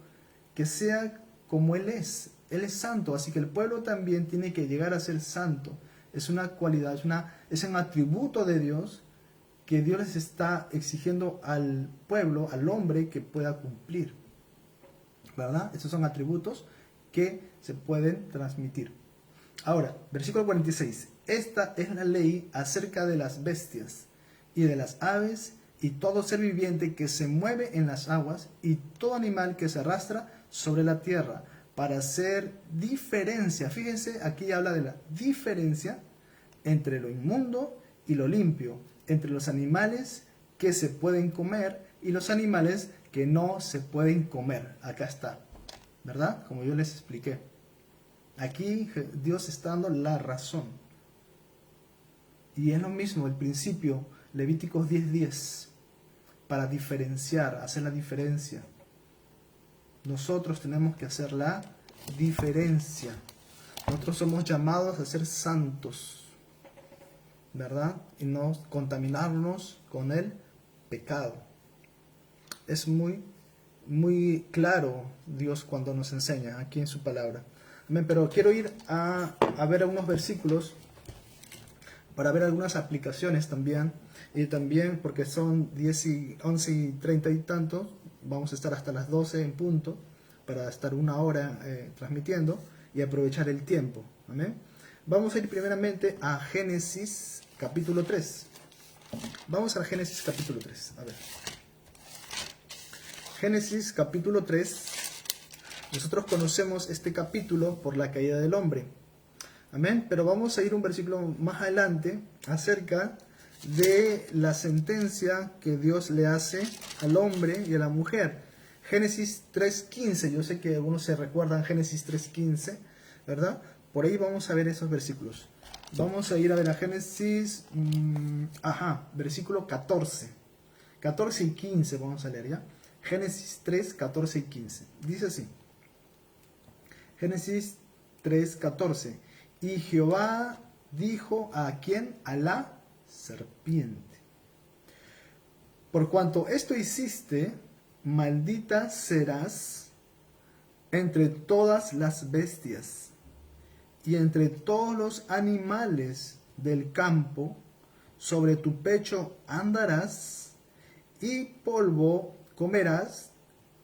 que sea como Él es. Él es santo, así que el pueblo también tiene que llegar a ser santo. Es una cualidad, es un atributo de Dios que Dios les está exigiendo al pueblo, al hombre, que pueda cumplir. ¿Verdad? Esos son atributos que se pueden transmitir. Ahora, versículo 46. Esta es la ley acerca de las bestias y de las aves y todo ser viviente que se mueve en las aguas y todo animal que se arrastra sobre la tierra, para hacer diferencia. Fíjense, aquí habla de la diferencia entre lo inmundo y lo limpio, entre los animales que se pueden comer y los animales que no se pueden comer. Acá está, ¿verdad? Como yo les expliqué. Aquí Dios está dando la razón. Y es lo mismo, el principio, Levíticos 10:10, para diferenciar, hacer la diferencia. Nosotros tenemos que hacer la diferencia. Nosotros somos llamados a ser santos, ¿verdad? Y no contaminarnos con el pecado. Es muy, muy claro Dios cuando nos enseña aquí en su palabra. Amén. Pero quiero ir a ver algunos versículos para ver algunas aplicaciones también. Y también porque son 11 y 30 y tantos, vamos a estar hasta las 12 en punto para estar una hora transmitiendo y aprovechar el tiempo. Amén. Vamos a ir primeramente a Génesis capítulo 3. Vamos a Génesis capítulo 3. A ver. Génesis capítulo 3. Nosotros conocemos este capítulo por la caída del hombre. Amén. Pero vamos a ir un versículo más adelante acerca de la sentencia que Dios le hace al hombre y a la mujer. Génesis 3:15. Yo sé que algunos se recuerdan Génesis 3:15, ¿verdad? Por ahí vamos a ver esos versículos. Vamos a ir a ver a Génesis, versículo 14. 14 y 15 vamos a leer, ¿ya? Génesis 3, 14 y 15. Dice así. Génesis 3, 14. Y Jehová dijo a ¿quién? A la serpiente: por cuanto esto hiciste, maldita serás entre todas las bestias y entre todos los animales del campo, sobre tu pecho andarás y polvo comerás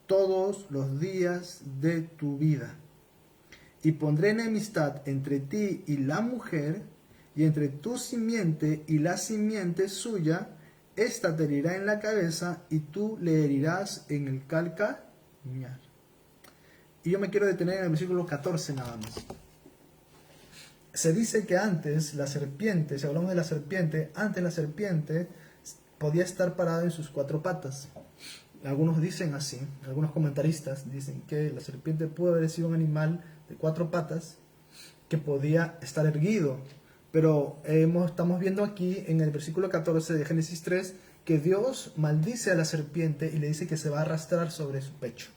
todos los días de tu vida. Y pondré enemistad entre ti y la mujer, y entre tu simiente y la simiente suya. Esta te herirá en la cabeza, y tú le herirás en el calcañar. Y yo me quiero detener en el versículo 14 nada más. Se dice que antes la serpiente, si hablamos de la serpiente, antes la serpiente podía estar parada en sus 4 patas. Algunos dicen así, algunos comentaristas dicen que la serpiente pudo haber sido un animal de 4 patas que podía estar erguido. Pero estamos viendo aquí en el versículo 14 de Génesis 3 que Dios maldice a la serpiente y le dice que se va a arrastrar sobre su pecho.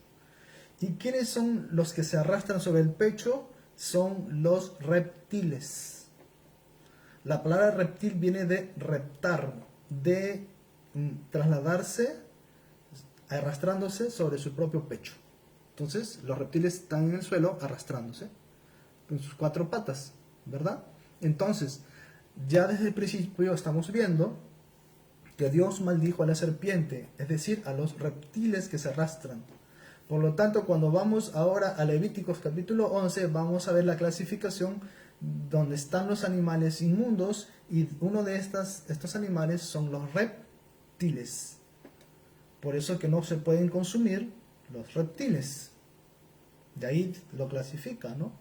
¿Y quiénes son los que se arrastran sobre el pecho? Son los reptiles. La palabra reptil viene de reptar, de trasladarse, arrastrándose sobre su propio pecho. Entonces, los reptiles están en el suelo arrastrándose con sus 4 patas, ¿verdad? Entonces, ya desde el principio estamos viendo que Dios maldijo a la serpiente, es decir, a los reptiles que se arrastran. Por lo tanto, cuando vamos ahora a Levíticos capítulo 11, vamos a ver la clasificación donde están los animales inmundos, y uno de estos animales son los reptiles. Por eso que no se pueden consumir los reptiles. De ahí lo clasifica, ¿no?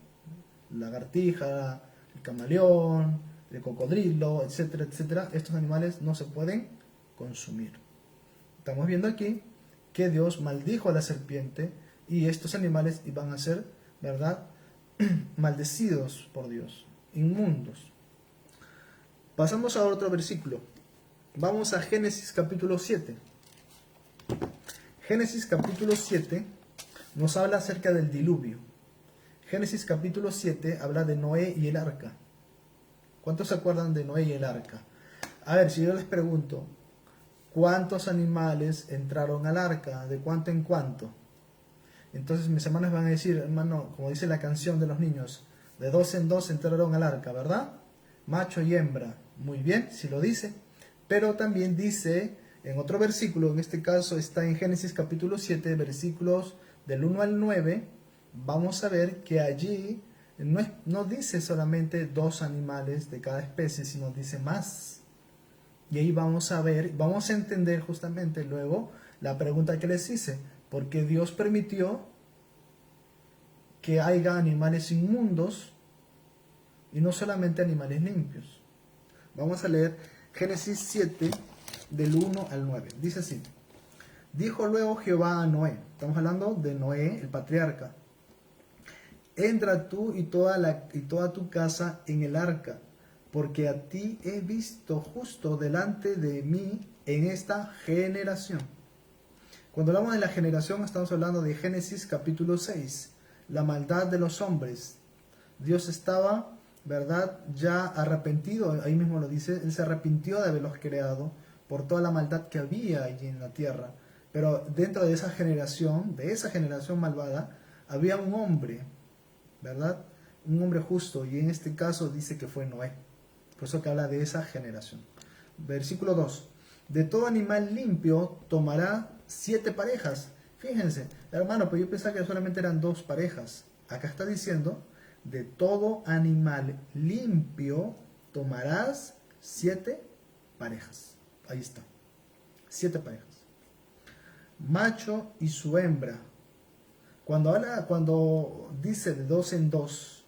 La lagartija, el camaleón, el cocodrilo, etcétera, etcétera. Estos animales no se pueden consumir. Estamos viendo aquí que Dios maldijo a la serpiente y estos animales iban a ser, ¿verdad?, maldecidos por Dios, inmundos. Pasamos a otro versículo. Vamos a Génesis capítulo 7. Génesis capítulo 7 nos habla acerca del diluvio. Génesis capítulo 7 habla de Noé y el arca. ¿Cuántos se acuerdan de Noé y el arca? A ver, si yo les pregunto, ¿cuántos animales entraron al arca? ¿De cuánto en cuánto? Entonces mis hermanos van a decir, hermano, como dice la canción de los niños, de dos en dos entraron al arca, ¿verdad? Macho y hembra. Muy bien, si lo dice. Pero también dice en otro versículo, en este caso está en Génesis capítulo 7, versículos del 1 al 9, vamos a ver que allí no dice solamente dos animales de cada especie, sino dice más. Y ahí vamos a ver, vamos a entender justamente luego la pregunta que les hice. ¿Por qué Dios permitió que haya animales inmundos y no solamente animales limpios? Vamos a leer Génesis 7, del 1 al 9. Dice así: dijo luego Jehová a Noé, estamos hablando de Noé, el patriarca: entra tú y toda tu casa en el arca, porque a ti he visto justo delante de mí en esta generación. Cuando hablamos de la generación, estamos hablando de Génesis capítulo 6, la maldad de los hombres. Dios estaba, ¿verdad?, ya arrepentido, ahí mismo lo dice, Él se arrepintió de haberlos creado por toda la maldad que había allí en la tierra. Pero dentro de esa generación malvada, había un hombre, ¿verdad? Un hombre justo, y en este caso dice que fue Noé. Por eso que habla de esa generación. Versículo 2. De todo animal limpio tomará 7 parejas. Fíjense, hermano, pues yo pensaba que solamente eran 2 parejas. Acá está diciendo, de todo animal limpio tomarás 7 parejas. Ahí está. 7 parejas. Macho y su hembra. Cuando dice de 2 en 2,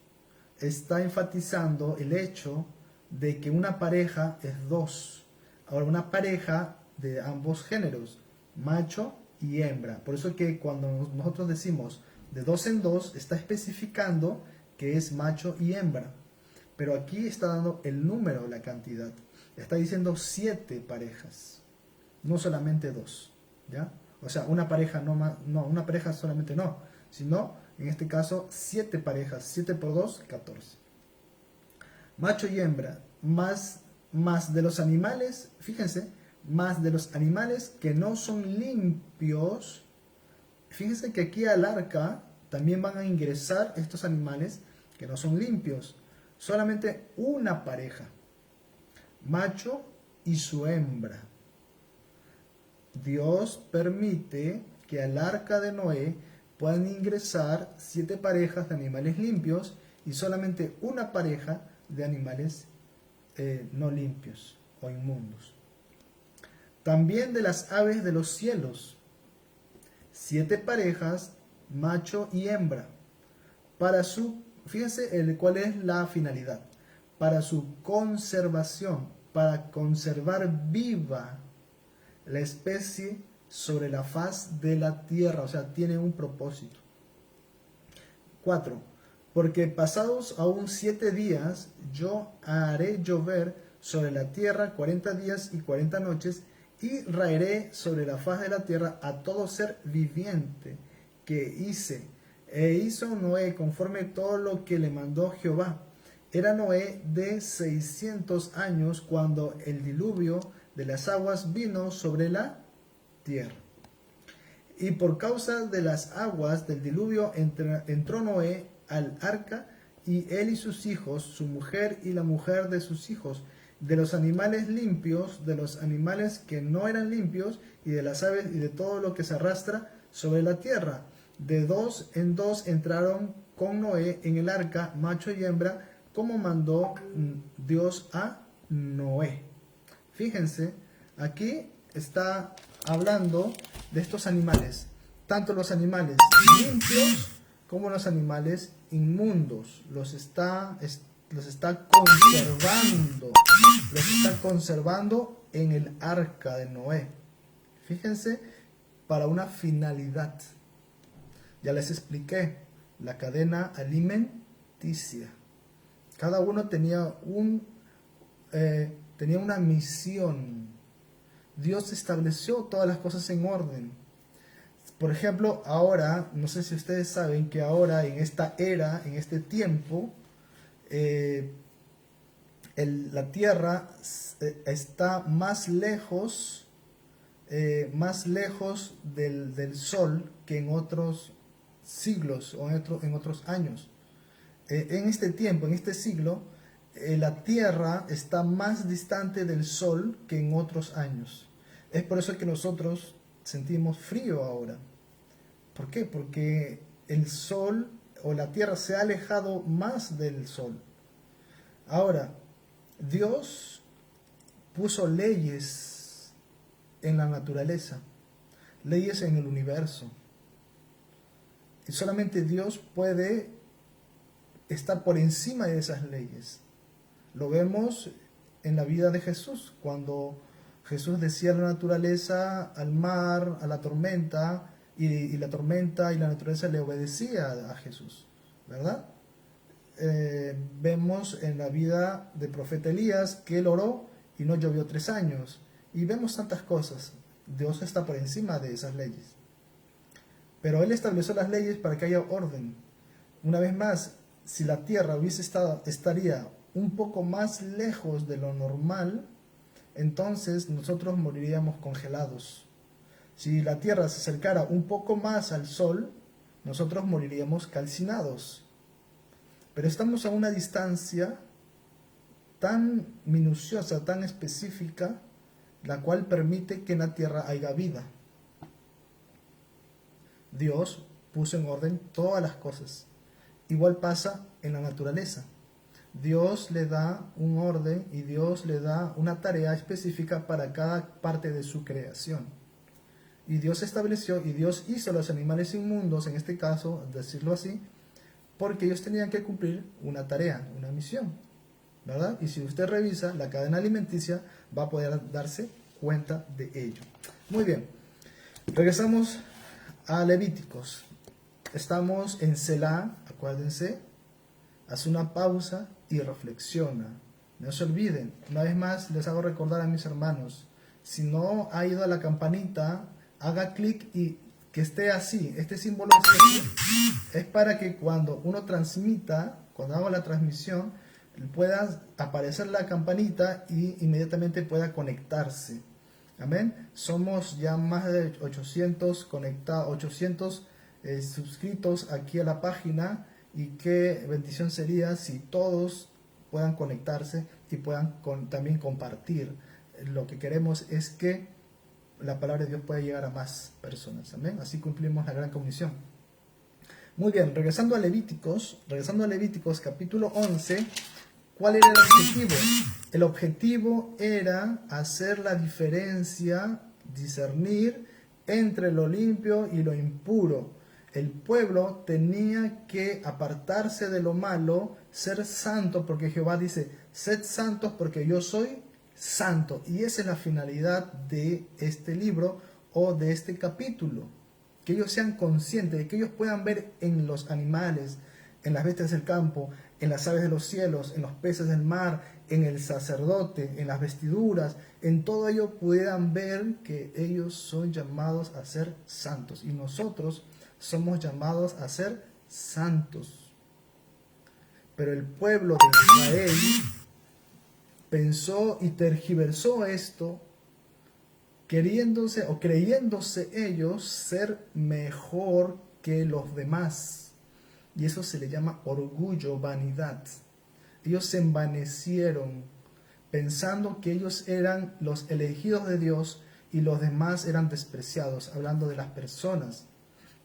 está enfatizando el hecho de que una pareja es 2. Ahora, una pareja de ambos géneros, macho y hembra. Por eso que cuando nosotros decimos de 2 en 2, está especificando que es macho y hembra. Pero aquí está dando el número, la cantidad. Está diciendo 7 parejas, no solamente 2, ¿ya? O sea, una pareja una pareja solamente no, sino en este caso 7 parejas, 7 por 2, 14. Macho y hembra, más de los animales, fíjense, más de los animales que no son limpios. Fíjense que aquí al arca también van a ingresar estos animales que no son limpios. Solamente una pareja, macho y su hembra. Dios permite que al arca de Noé puedan ingresar 7 parejas de animales limpios y solamente una pareja de animales no limpios o inmundos. También de las aves de los cielos, 7 parejas, macho y hembra, fíjense cuál es la finalidad, para su conservación, para conservar viva la especie sobre la faz de la tierra, o sea, tiene un propósito. 4. Porque pasados aún 7 días, yo haré llover sobre la tierra 40 días y 40 noches, y raeré sobre la faz de la tierra a todo ser viviente que hice. E hizo Noé conforme todo lo que le mandó Jehová. Era Noé de 600 años cuando el diluvio de las aguas vino sobre la tierra. Y por causa de las aguas del diluvio entró Noé al arca, y él y sus hijos, su mujer y la mujer de sus hijos, de los animales limpios, de los animales que no eran limpios, y de las aves y de todo lo que se arrastra sobre la tierra. De 2 en 2 entraron con Noé en el arca, macho y hembra, como mandó Dios a Noé. Fíjense, aquí está hablando de estos animales, tanto los animales limpios como los animales inmundos. Los está conservando en el arca de Noé. Fíjense, para una finalidad. Ya les expliqué, la cadena alimenticia. Cada uno tenía una misión. Dios estableció todas las cosas en orden. Por ejemplo, ahora, no sé si ustedes saben que ahora en esta era, en este tiempo, la Tierra está más lejos del Sol que en otros siglos o en otros años. En este tiempo, en este siglo, la Tierra está más distante del Sol que en otros años. Es por eso que nosotros sentimos frío ahora. ¿Por qué? Porque el Sol o la Tierra se ha alejado más del Sol. Ahora, Dios puso leyes en la naturaleza, leyes en el universo. Y solamente Dios puede estar por encima de esas leyes. Lo vemos en la vida de Jesús, cuando Jesús decía a la naturaleza, al mar, a la tormenta, y la tormenta y la naturaleza le obedecía a Jesús, ¿verdad? Vemos en la vida del profeta Elías que él oró y no llovió 3 años. Y vemos tantas cosas. Dios está por encima de esas leyes. Pero Él estableció las leyes para que haya orden. Una vez más, si la tierra estaría un poco más lejos de lo normal, entonces nosotros moriríamos congelados. Si la tierra se acercara un poco más al sol, nosotros moriríamos calcinados. Pero estamos a una distancia tan minuciosa, tan específica, la cual permite que en la tierra haya vida. Dios puso en orden todas las cosas. Igual pasa en la naturaleza. Dios le da un orden y Dios le da una tarea específica para cada parte de su creación. Y Dios estableció y Dios hizo a los animales inmundos, en este caso, decirlo así, porque ellos tenían que cumplir una tarea, una misión, ¿verdad? Y si usted revisa la cadena alimenticia, va a poder darse cuenta de ello. Muy bien, regresamos a Levíticos. Estamos en Selah, acuérdense, hace una pausa y reflexiona. No se olviden, una vez más les hago recordar a mis hermanos, si no ha ido a la campanita, haga clic y que esté así, este símbolo es para que cuando uno transmita, cuando haga la transmisión, pueda aparecer la campanita y inmediatamente pueda conectarse. Amén. Somos ya más de 800 conectados, 800 suscritos aquí a la página, y qué bendición sería si todos puedan conectarse y puedan también compartir. Lo que queremos es que la palabra de Dios pueda llegar a más personas. Amén. Así cumplimos la gran comisión. Muy bien, regresando a Levíticos capítulo 11, ¿cuál era el objetivo? El objetivo era hacer la diferencia, discernir entre lo limpio y lo impuro. El pueblo tenía que apartarse de lo malo, ser santo, porque Jehová dice, sed santos porque yo soy santo. Y esa es la finalidad de este libro o de este capítulo. Que ellos sean conscientes, de que ellos puedan ver en los animales, en las bestias del campo, en las aves de los cielos, en los peces del mar, en el sacerdote, en las vestiduras, en todo ello puedan ver que ellos son llamados a ser santos. Y nosotros somos llamados a ser santos. Pero el pueblo de Israel pensó y tergiversó esto, queriéndose o creyéndose ellos ser mejor que los demás. Y eso se le llama orgullo, vanidad. Ellos se envanecieron pensando que ellos eran los elegidos de Dios y los demás eran despreciados, hablando de las personas.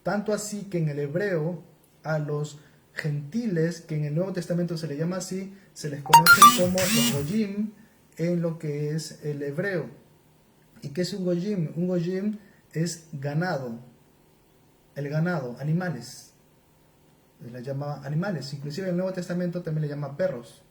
Tanto así que en el hebreo a los gentiles, que en el Nuevo Testamento se les llama así, se les conoce como los goyim en lo que es el hebreo. ¿Y qué es un goyim? Un goyim es ganado, el ganado, animales. Se le llama animales, inclusive en el Nuevo Testamento también le llama perros,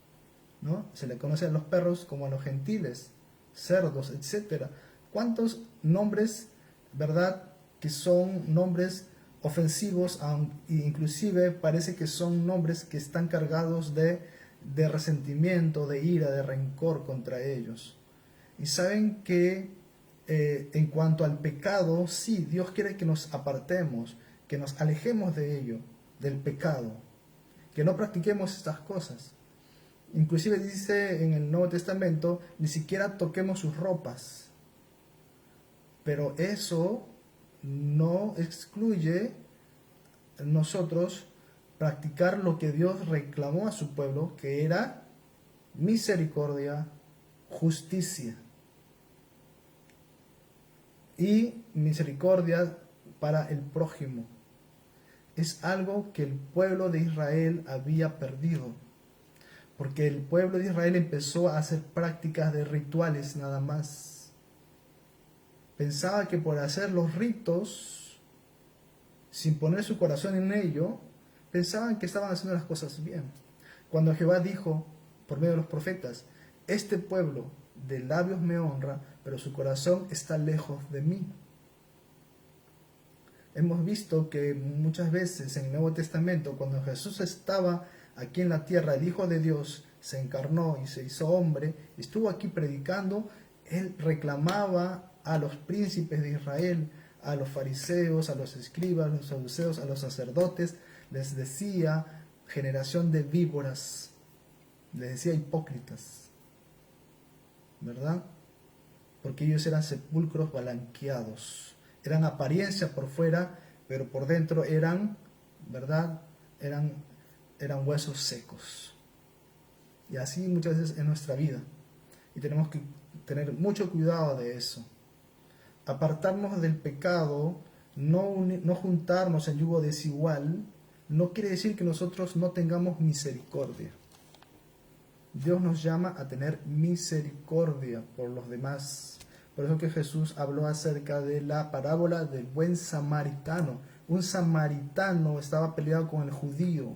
¿no? Se le conoce a los perros como a los gentiles, cerdos, etc. ¿Cuántos nombres, verdad, que son nombres ofensivos, inclusive parece que son nombres que están cargados de resentimiento, de ira, de rencor contra ellos? Y saben que en cuanto al pecado, sí, Dios quiere que nos apartemos, que nos alejemos de ello, del pecado, que no practiquemos estas cosas. Inclusive dice en el Nuevo Testamento, ni siquiera toquemos sus ropas. Pero eso no excluye nosotros practicar lo que Dios reclamó a su pueblo, que era misericordia, justicia y misericordia para el prójimo. Es algo que el pueblo de Israel había perdido, porque el pueblo de Israel empezó a hacer prácticas de rituales nada más. Pensaba que por hacer los ritos, sin poner su corazón en ello, pensaban que estaban haciendo las cosas bien. Cuando Jehová dijo, por medio de los profetas, este pueblo de labios me honra, pero su corazón está lejos de mí. Hemos visto que muchas veces en el Nuevo Testamento, cuando Jesús estaba aquí en la tierra, el Hijo de Dios se encarnó y se hizo hombre, estuvo aquí predicando, él reclamaba a los príncipes de Israel, a los fariseos, a los escribas, a los saduceos, a los sacerdotes, les decía generación de víboras, les decía hipócritas, ¿verdad? Porque ellos eran sepulcros blanqueados, eran apariencia por fuera, pero por dentro eran, ¿verdad? Eran huesos secos. Y así muchas veces en nuestra vida. Y tenemos que tener mucho cuidado de eso. Apartarnos del pecado, no juntarnos en yugo desigual, no quiere decir que nosotros no tengamos misericordia. Dios nos llama a tener misericordia por los demás. Por eso que Jesús habló acerca de la parábola del buen samaritano. Un samaritano estaba peleado con el judío.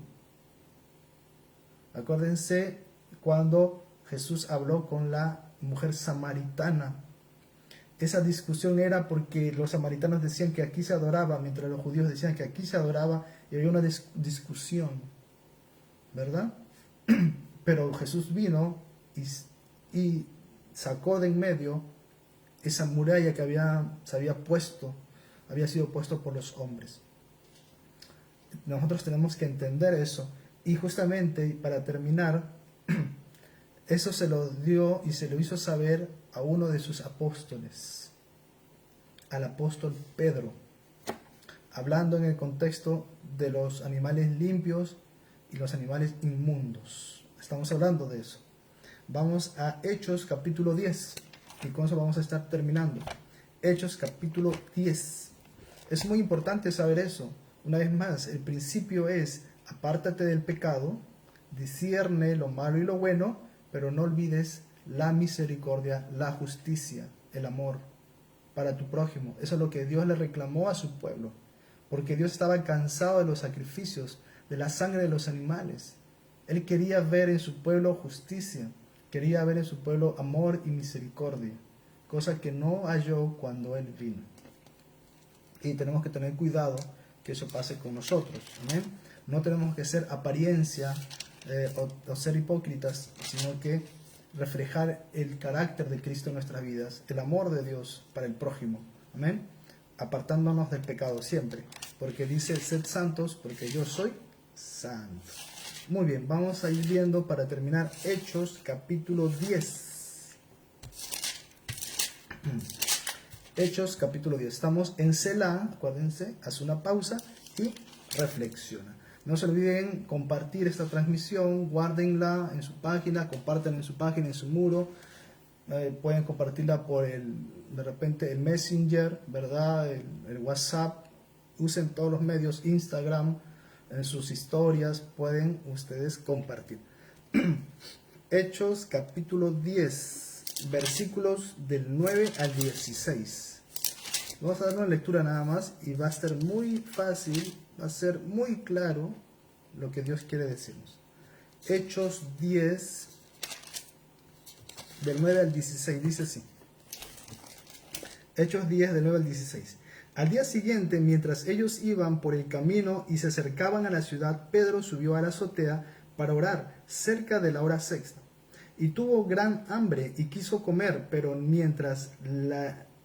Acuérdense cuando Jesús habló con la mujer samaritana. Esa discusión era porque los samaritanos decían que aquí se adoraba, mientras los judíos decían que aquí se adoraba, y había una discusión, ¿verdad? Pero Jesús vino y sacó de en medio esa muralla que había sido puesto por los hombres. Nosotros tenemos que entender eso. Y justamente para terminar, eso se lo dio y se lo hizo saber a uno de sus apóstoles, al apóstol Pedro, hablando en el contexto de los animales limpios y los animales inmundos. Estamos hablando de eso. Vamos a Hechos capítulo 10 y con eso vamos a estar terminando. Hechos capítulo 10. Es muy importante saber eso. Una vez más, el principio es: apártate del pecado, discierne lo malo y lo bueno, pero no olvides la misericordia, la justicia, el amor para tu prójimo. Eso es lo que Dios le reclamó a su pueblo, porque Dios estaba cansado de los sacrificios, de la sangre de los animales. Él quería ver en su pueblo justicia, quería ver en su pueblo amor y misericordia, cosa que no halló cuando Él vino. Y tenemos que tener cuidado que eso pase con nosotros. ¿Amén? No tenemos que ser apariencia o ser hipócritas, sino que reflejar el carácter de Cristo en nuestras vidas, el amor de Dios para el prójimo. Amén. Apartándonos del pecado siempre, porque dice: sed santos porque yo soy santo. Muy bien, vamos a ir viendo para terminar Hechos capítulo 10. Hechos capítulo 10. Estamos en Selah, acuérdense, haz una pausa y reflexiona. No se olviden compartir esta transmisión, guárdenla en su página, compártanla en su página, en su muro. Pueden compartirla por de repente el Messenger, ¿verdad? El WhatsApp. Usen todos los medios, Instagram, en sus historias pueden ustedes compartir. Hechos capítulo 10, versículos del 9 al 16. Vamos a dar una lectura nada más y va a ser muy fácil, va a ser muy claro lo que Dios quiere decirnos. Hechos 10, del 9 al 16, dice así. Hechos 10, del 9 al 16. Al día siguiente, mientras ellos iban por el camino y se acercaban a la ciudad, Pedro subió a la azotea para orar, cerca de la hora sexta. Y tuvo gran hambre y quiso comer, pero mientras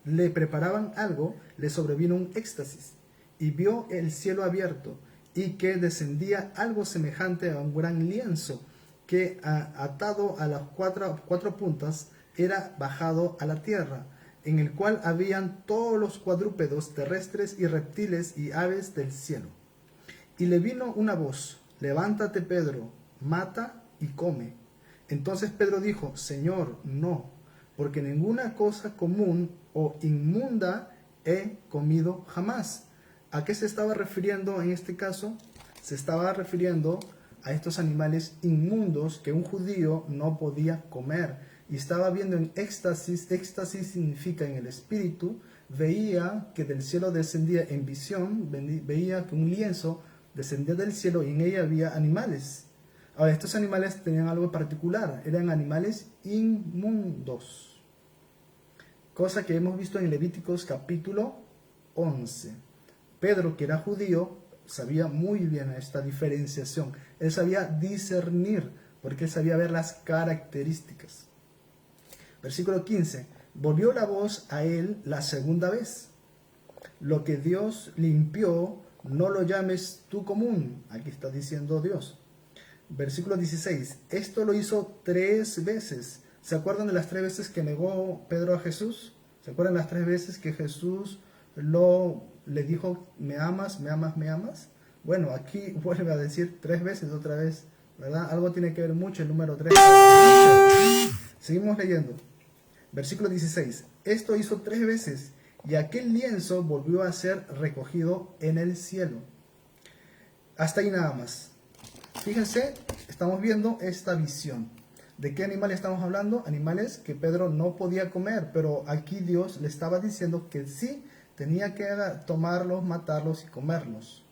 le preparaban algo, le sobrevino un éxtasis, y vio el cielo abierto, y que descendía algo semejante a un gran lienzo, que atado a las cuatro puntas era bajado a la tierra, en el cual habían todos los cuadrúpedos terrestres y reptiles y aves del cielo. Y le vino una voz: levántate, Pedro, mata y come. Entonces Pedro dijo: Señor, no, porque ninguna cosa común o inmunda he comido jamás. ¿A qué se estaba refiriendo en este caso? Se estaba refiriendo a estos animales inmundos que un judío no podía comer. Y estaba viendo en éxtasis. Éxtasis significa en el espíritu. Veía que del cielo descendía en visión, veía que un lienzo descendía del cielo y en ella había animales. Ahora, estos animales tenían algo particular, eran animales inmundos, cosa que hemos visto en Levíticos capítulo 11. Pedro, que era judío, sabía muy bien esta diferenciación. Él sabía discernir, porque él sabía ver las características. Versículo 15. Volvió la voz a él la segunda vez: lo que Dios limpió, no lo llames tú común. Aquí está diciendo Dios. Versículo 16. Esto lo hizo 3 veces. ¿Se acuerdan de las 3 veces que negó Pedro a Jesús? ¿Se acuerdan las 3 veces que Jesús le dijo: me amas, me amas, me amas? Bueno, aquí vuelve a decir 3 veces otra vez, ¿verdad? Algo tiene que ver mucho el número 3. Seguimos leyendo. Versículo 16. Esto hizo 3 veces, y aquel lienzo volvió a ser recogido en el cielo. Hasta ahí nada más. Fíjense, estamos viendo esta visión. ¿De qué animales estamos hablando? Animales que Pedro no podía comer, pero aquí Dios le estaba diciendo que sí tenía que tomarlos, matarlos y comerlos.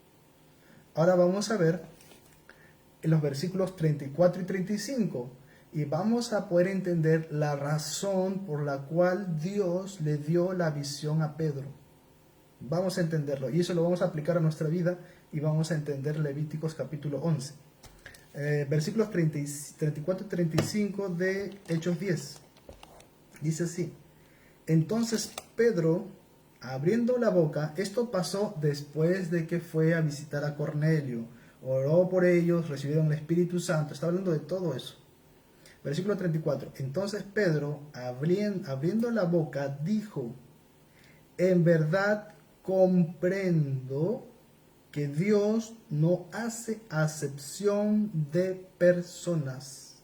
Ahora vamos a ver en los versículos 34 y 35 y vamos a poder entender la razón por la cual Dios le dio la visión a Pedro. Vamos a entenderlo y eso lo vamos a aplicar a nuestra vida y vamos a entender Levíticos capítulo 11. Versículos 34 y 35 de Hechos 10. Dice así: entonces Pedro, abriendo la boca, esto pasó después de que fue a visitar a Cornelio, oró por ellos, recibieron el Espíritu Santo. Está hablando de todo eso. Versículo 34. Entonces Pedro, abriendo la boca, dijo: en verdad comprendo que Dios no hace acepción de personas,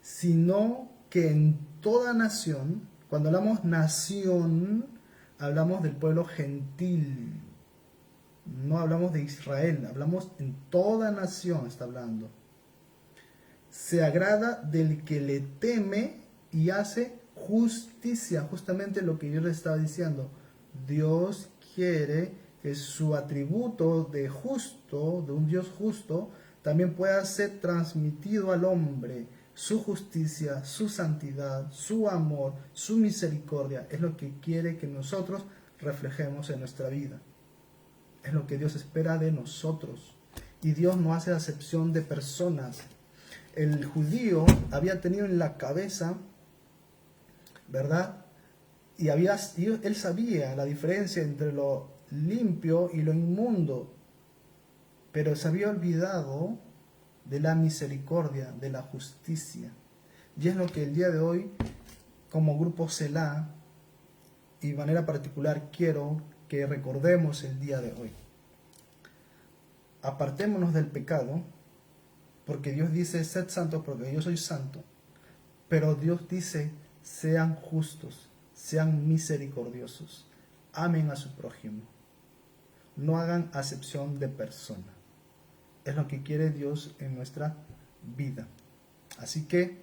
sino que en toda nación, cuando hablamos nación, hablamos del pueblo gentil, no hablamos de Israel, hablamos en toda nación, está hablando. Se agrada del que le teme y hace justicia, justamente lo que yo les estaba diciendo. Dios quiere que su atributo de justo, de un Dios justo, también pueda ser transmitido al hombre. Su justicia, su santidad, su amor, su misericordia, es lo que quiere que nosotros reflejemos en nuestra vida. Es lo que Dios espera de nosotros. Y Dios no hace acepción de personas. El judío había tenido en la cabeza, ¿verdad? Y él sabía la diferencia entre lo limpio y lo inmundo, pero se había olvidado de la misericordia, de la justicia. Y es lo que el día de hoy, como Grupo Selah, y de manera particular quiero que recordemos el día de hoy. Apartémonos del pecado, porque Dios dice: sed santos porque yo soy santo. Pero Dios dice: sean justos, sean misericordiosos, amen a su prójimo. No hagan acepción de persona. Es lo que quiere Dios en nuestra vida. Así que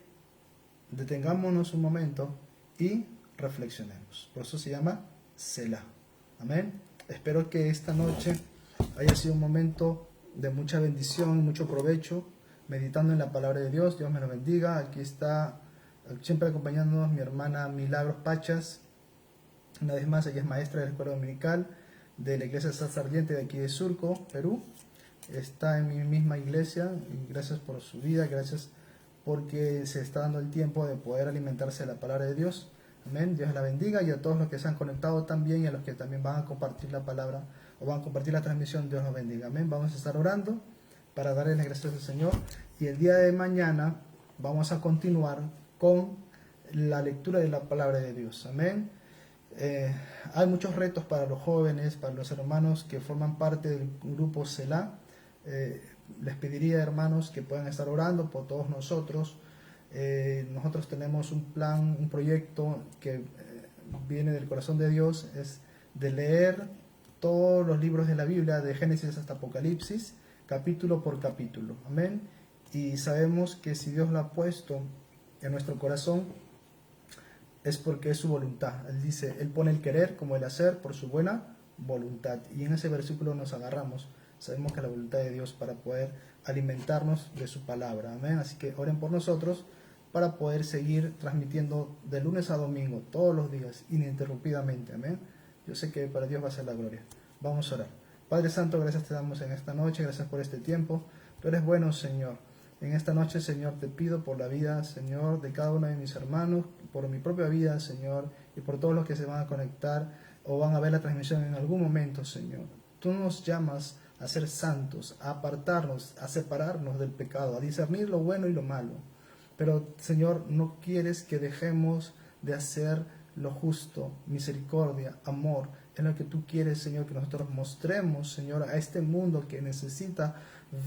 detengámonos un momento y reflexionemos. Por eso se llama Selah. Amén. Espero que esta noche haya sido un momento de mucha bendición, mucho provecho, meditando en la palabra de Dios. Dios me lo bendiga. Aquí está siempre acompañándonos mi hermana Milagros Pachas. Una vez más, ella es maestra de la escuela dominical de la iglesia San Sardiente de aquí de Surco, Perú. Está en mi misma iglesia y gracias por su vida, gracias porque se está dando el tiempo de poder alimentarse de la palabra de Dios. Amén. Dios la bendiga, y a todos los que se han conectado también, y a los que también van a compartir la palabra o van a compartir la transmisión. Dios los bendiga. Amén. Vamos a estar orando para darle las gracias al Señor, y el día de mañana vamos a continuar con la lectura de la palabra de Dios. Amén. Hay muchos retos para los jóvenes, para los hermanos que forman parte del grupo Selah. Les pediría, hermanos, que puedan estar orando por todos nosotros. Nosotros tenemos un plan, un proyecto que viene del corazón de Dios, es de leer todos los libros de la Biblia, de Génesis hasta Apocalipsis, capítulo por capítulo. Amén. Y sabemos que si Dios lo ha puesto en nuestro corazón, es porque es su voluntad. Él dice, Él pone el querer como el hacer por su buena voluntad. Y en ese versículo nos agarramos. Sabemos que la voluntad de Dios para poder alimentarnos de su palabra. Amén. Así que oren por nosotros para poder seguir transmitiendo de lunes a domingo, todos los días, ininterrumpidamente. Amén. Yo sé que para Dios va a ser la gloria. Vamos a orar. Padre Santo, gracias te damos en esta noche. Gracias por este tiempo. Tú eres bueno, Señor. En esta noche, Señor, te pido por la vida, Señor, de cada uno de mis hermanos, por mi propia vida, Señor, y por todos los que se van a conectar o van a ver la transmisión en algún momento, Señor. Tú nos llamas a ser santos, a apartarnos, a separarnos del pecado, a discernir lo bueno y lo malo. Pero, Señor, no quieres que dejemos de hacer lo justo, misericordia, amor, en lo que tú quieres, Señor, que nosotros mostremos, Señor, a este mundo que necesita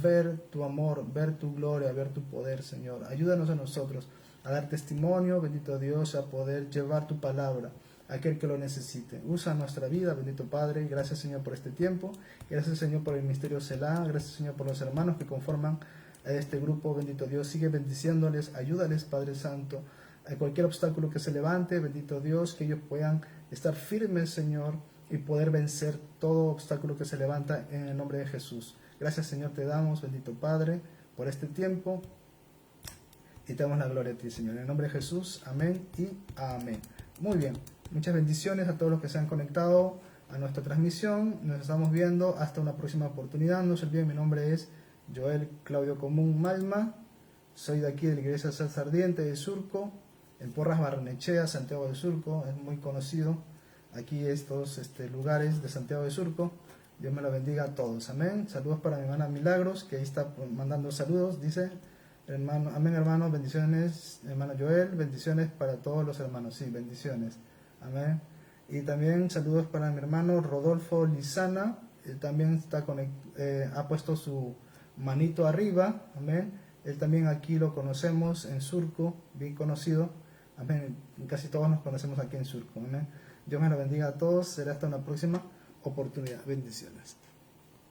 ver tu amor, ver tu gloria, ver tu poder, Señor. Ayúdanos a nosotros a dar testimonio, bendito Dios, a poder llevar tu palabra a aquel que lo necesite. Usa nuestra vida, bendito Padre. Gracias, Señor, por este tiempo. Gracias, Señor, por el misterio Selah. Gracias, Señor, por los hermanos que conforman a este grupo, bendito Dios. Sigue bendiciéndoles, ayúdales, Padre Santo, a cualquier obstáculo que se levante, bendito Dios, que ellos puedan estar firmes, Señor, y poder vencer todo obstáculo que se levanta en el nombre de Jesús. Gracias, Señor, te damos, bendito Padre, por este tiempo, y te damos la gloria a ti, Señor. En el nombre de Jesús, amén y amén. Muy bien, muchas bendiciones a todos los que se han conectado a nuestra transmisión. Nos estamos viendo hasta una próxima oportunidad. No se olviden, mi nombre es Joel Claudio Común Malma. Soy de aquí de la iglesia Salsa Ardiente de Surco, en Porras Barnechea, Santiago de Surco. Es muy conocido aquí estos lugares de Santiago de Surco. Dios me lo bendiga a todos. Amén. Saludos para mi hermana Milagros, que ahí está mandando saludos. Dice, hermano, amén, hermano. Bendiciones, hermano Joel. Bendiciones para todos los hermanos. Sí, bendiciones. Amén. Y también saludos para mi hermano Rodolfo Lizana. Él también está ha puesto su manito arriba. Amén. Él también aquí lo conocemos en Surco, bien conocido. Amén. Casi todos nos conocemos aquí en Surco. Amén. Dios me lo bendiga a todos. Será hasta una próxima oportunidad. Bendiciones.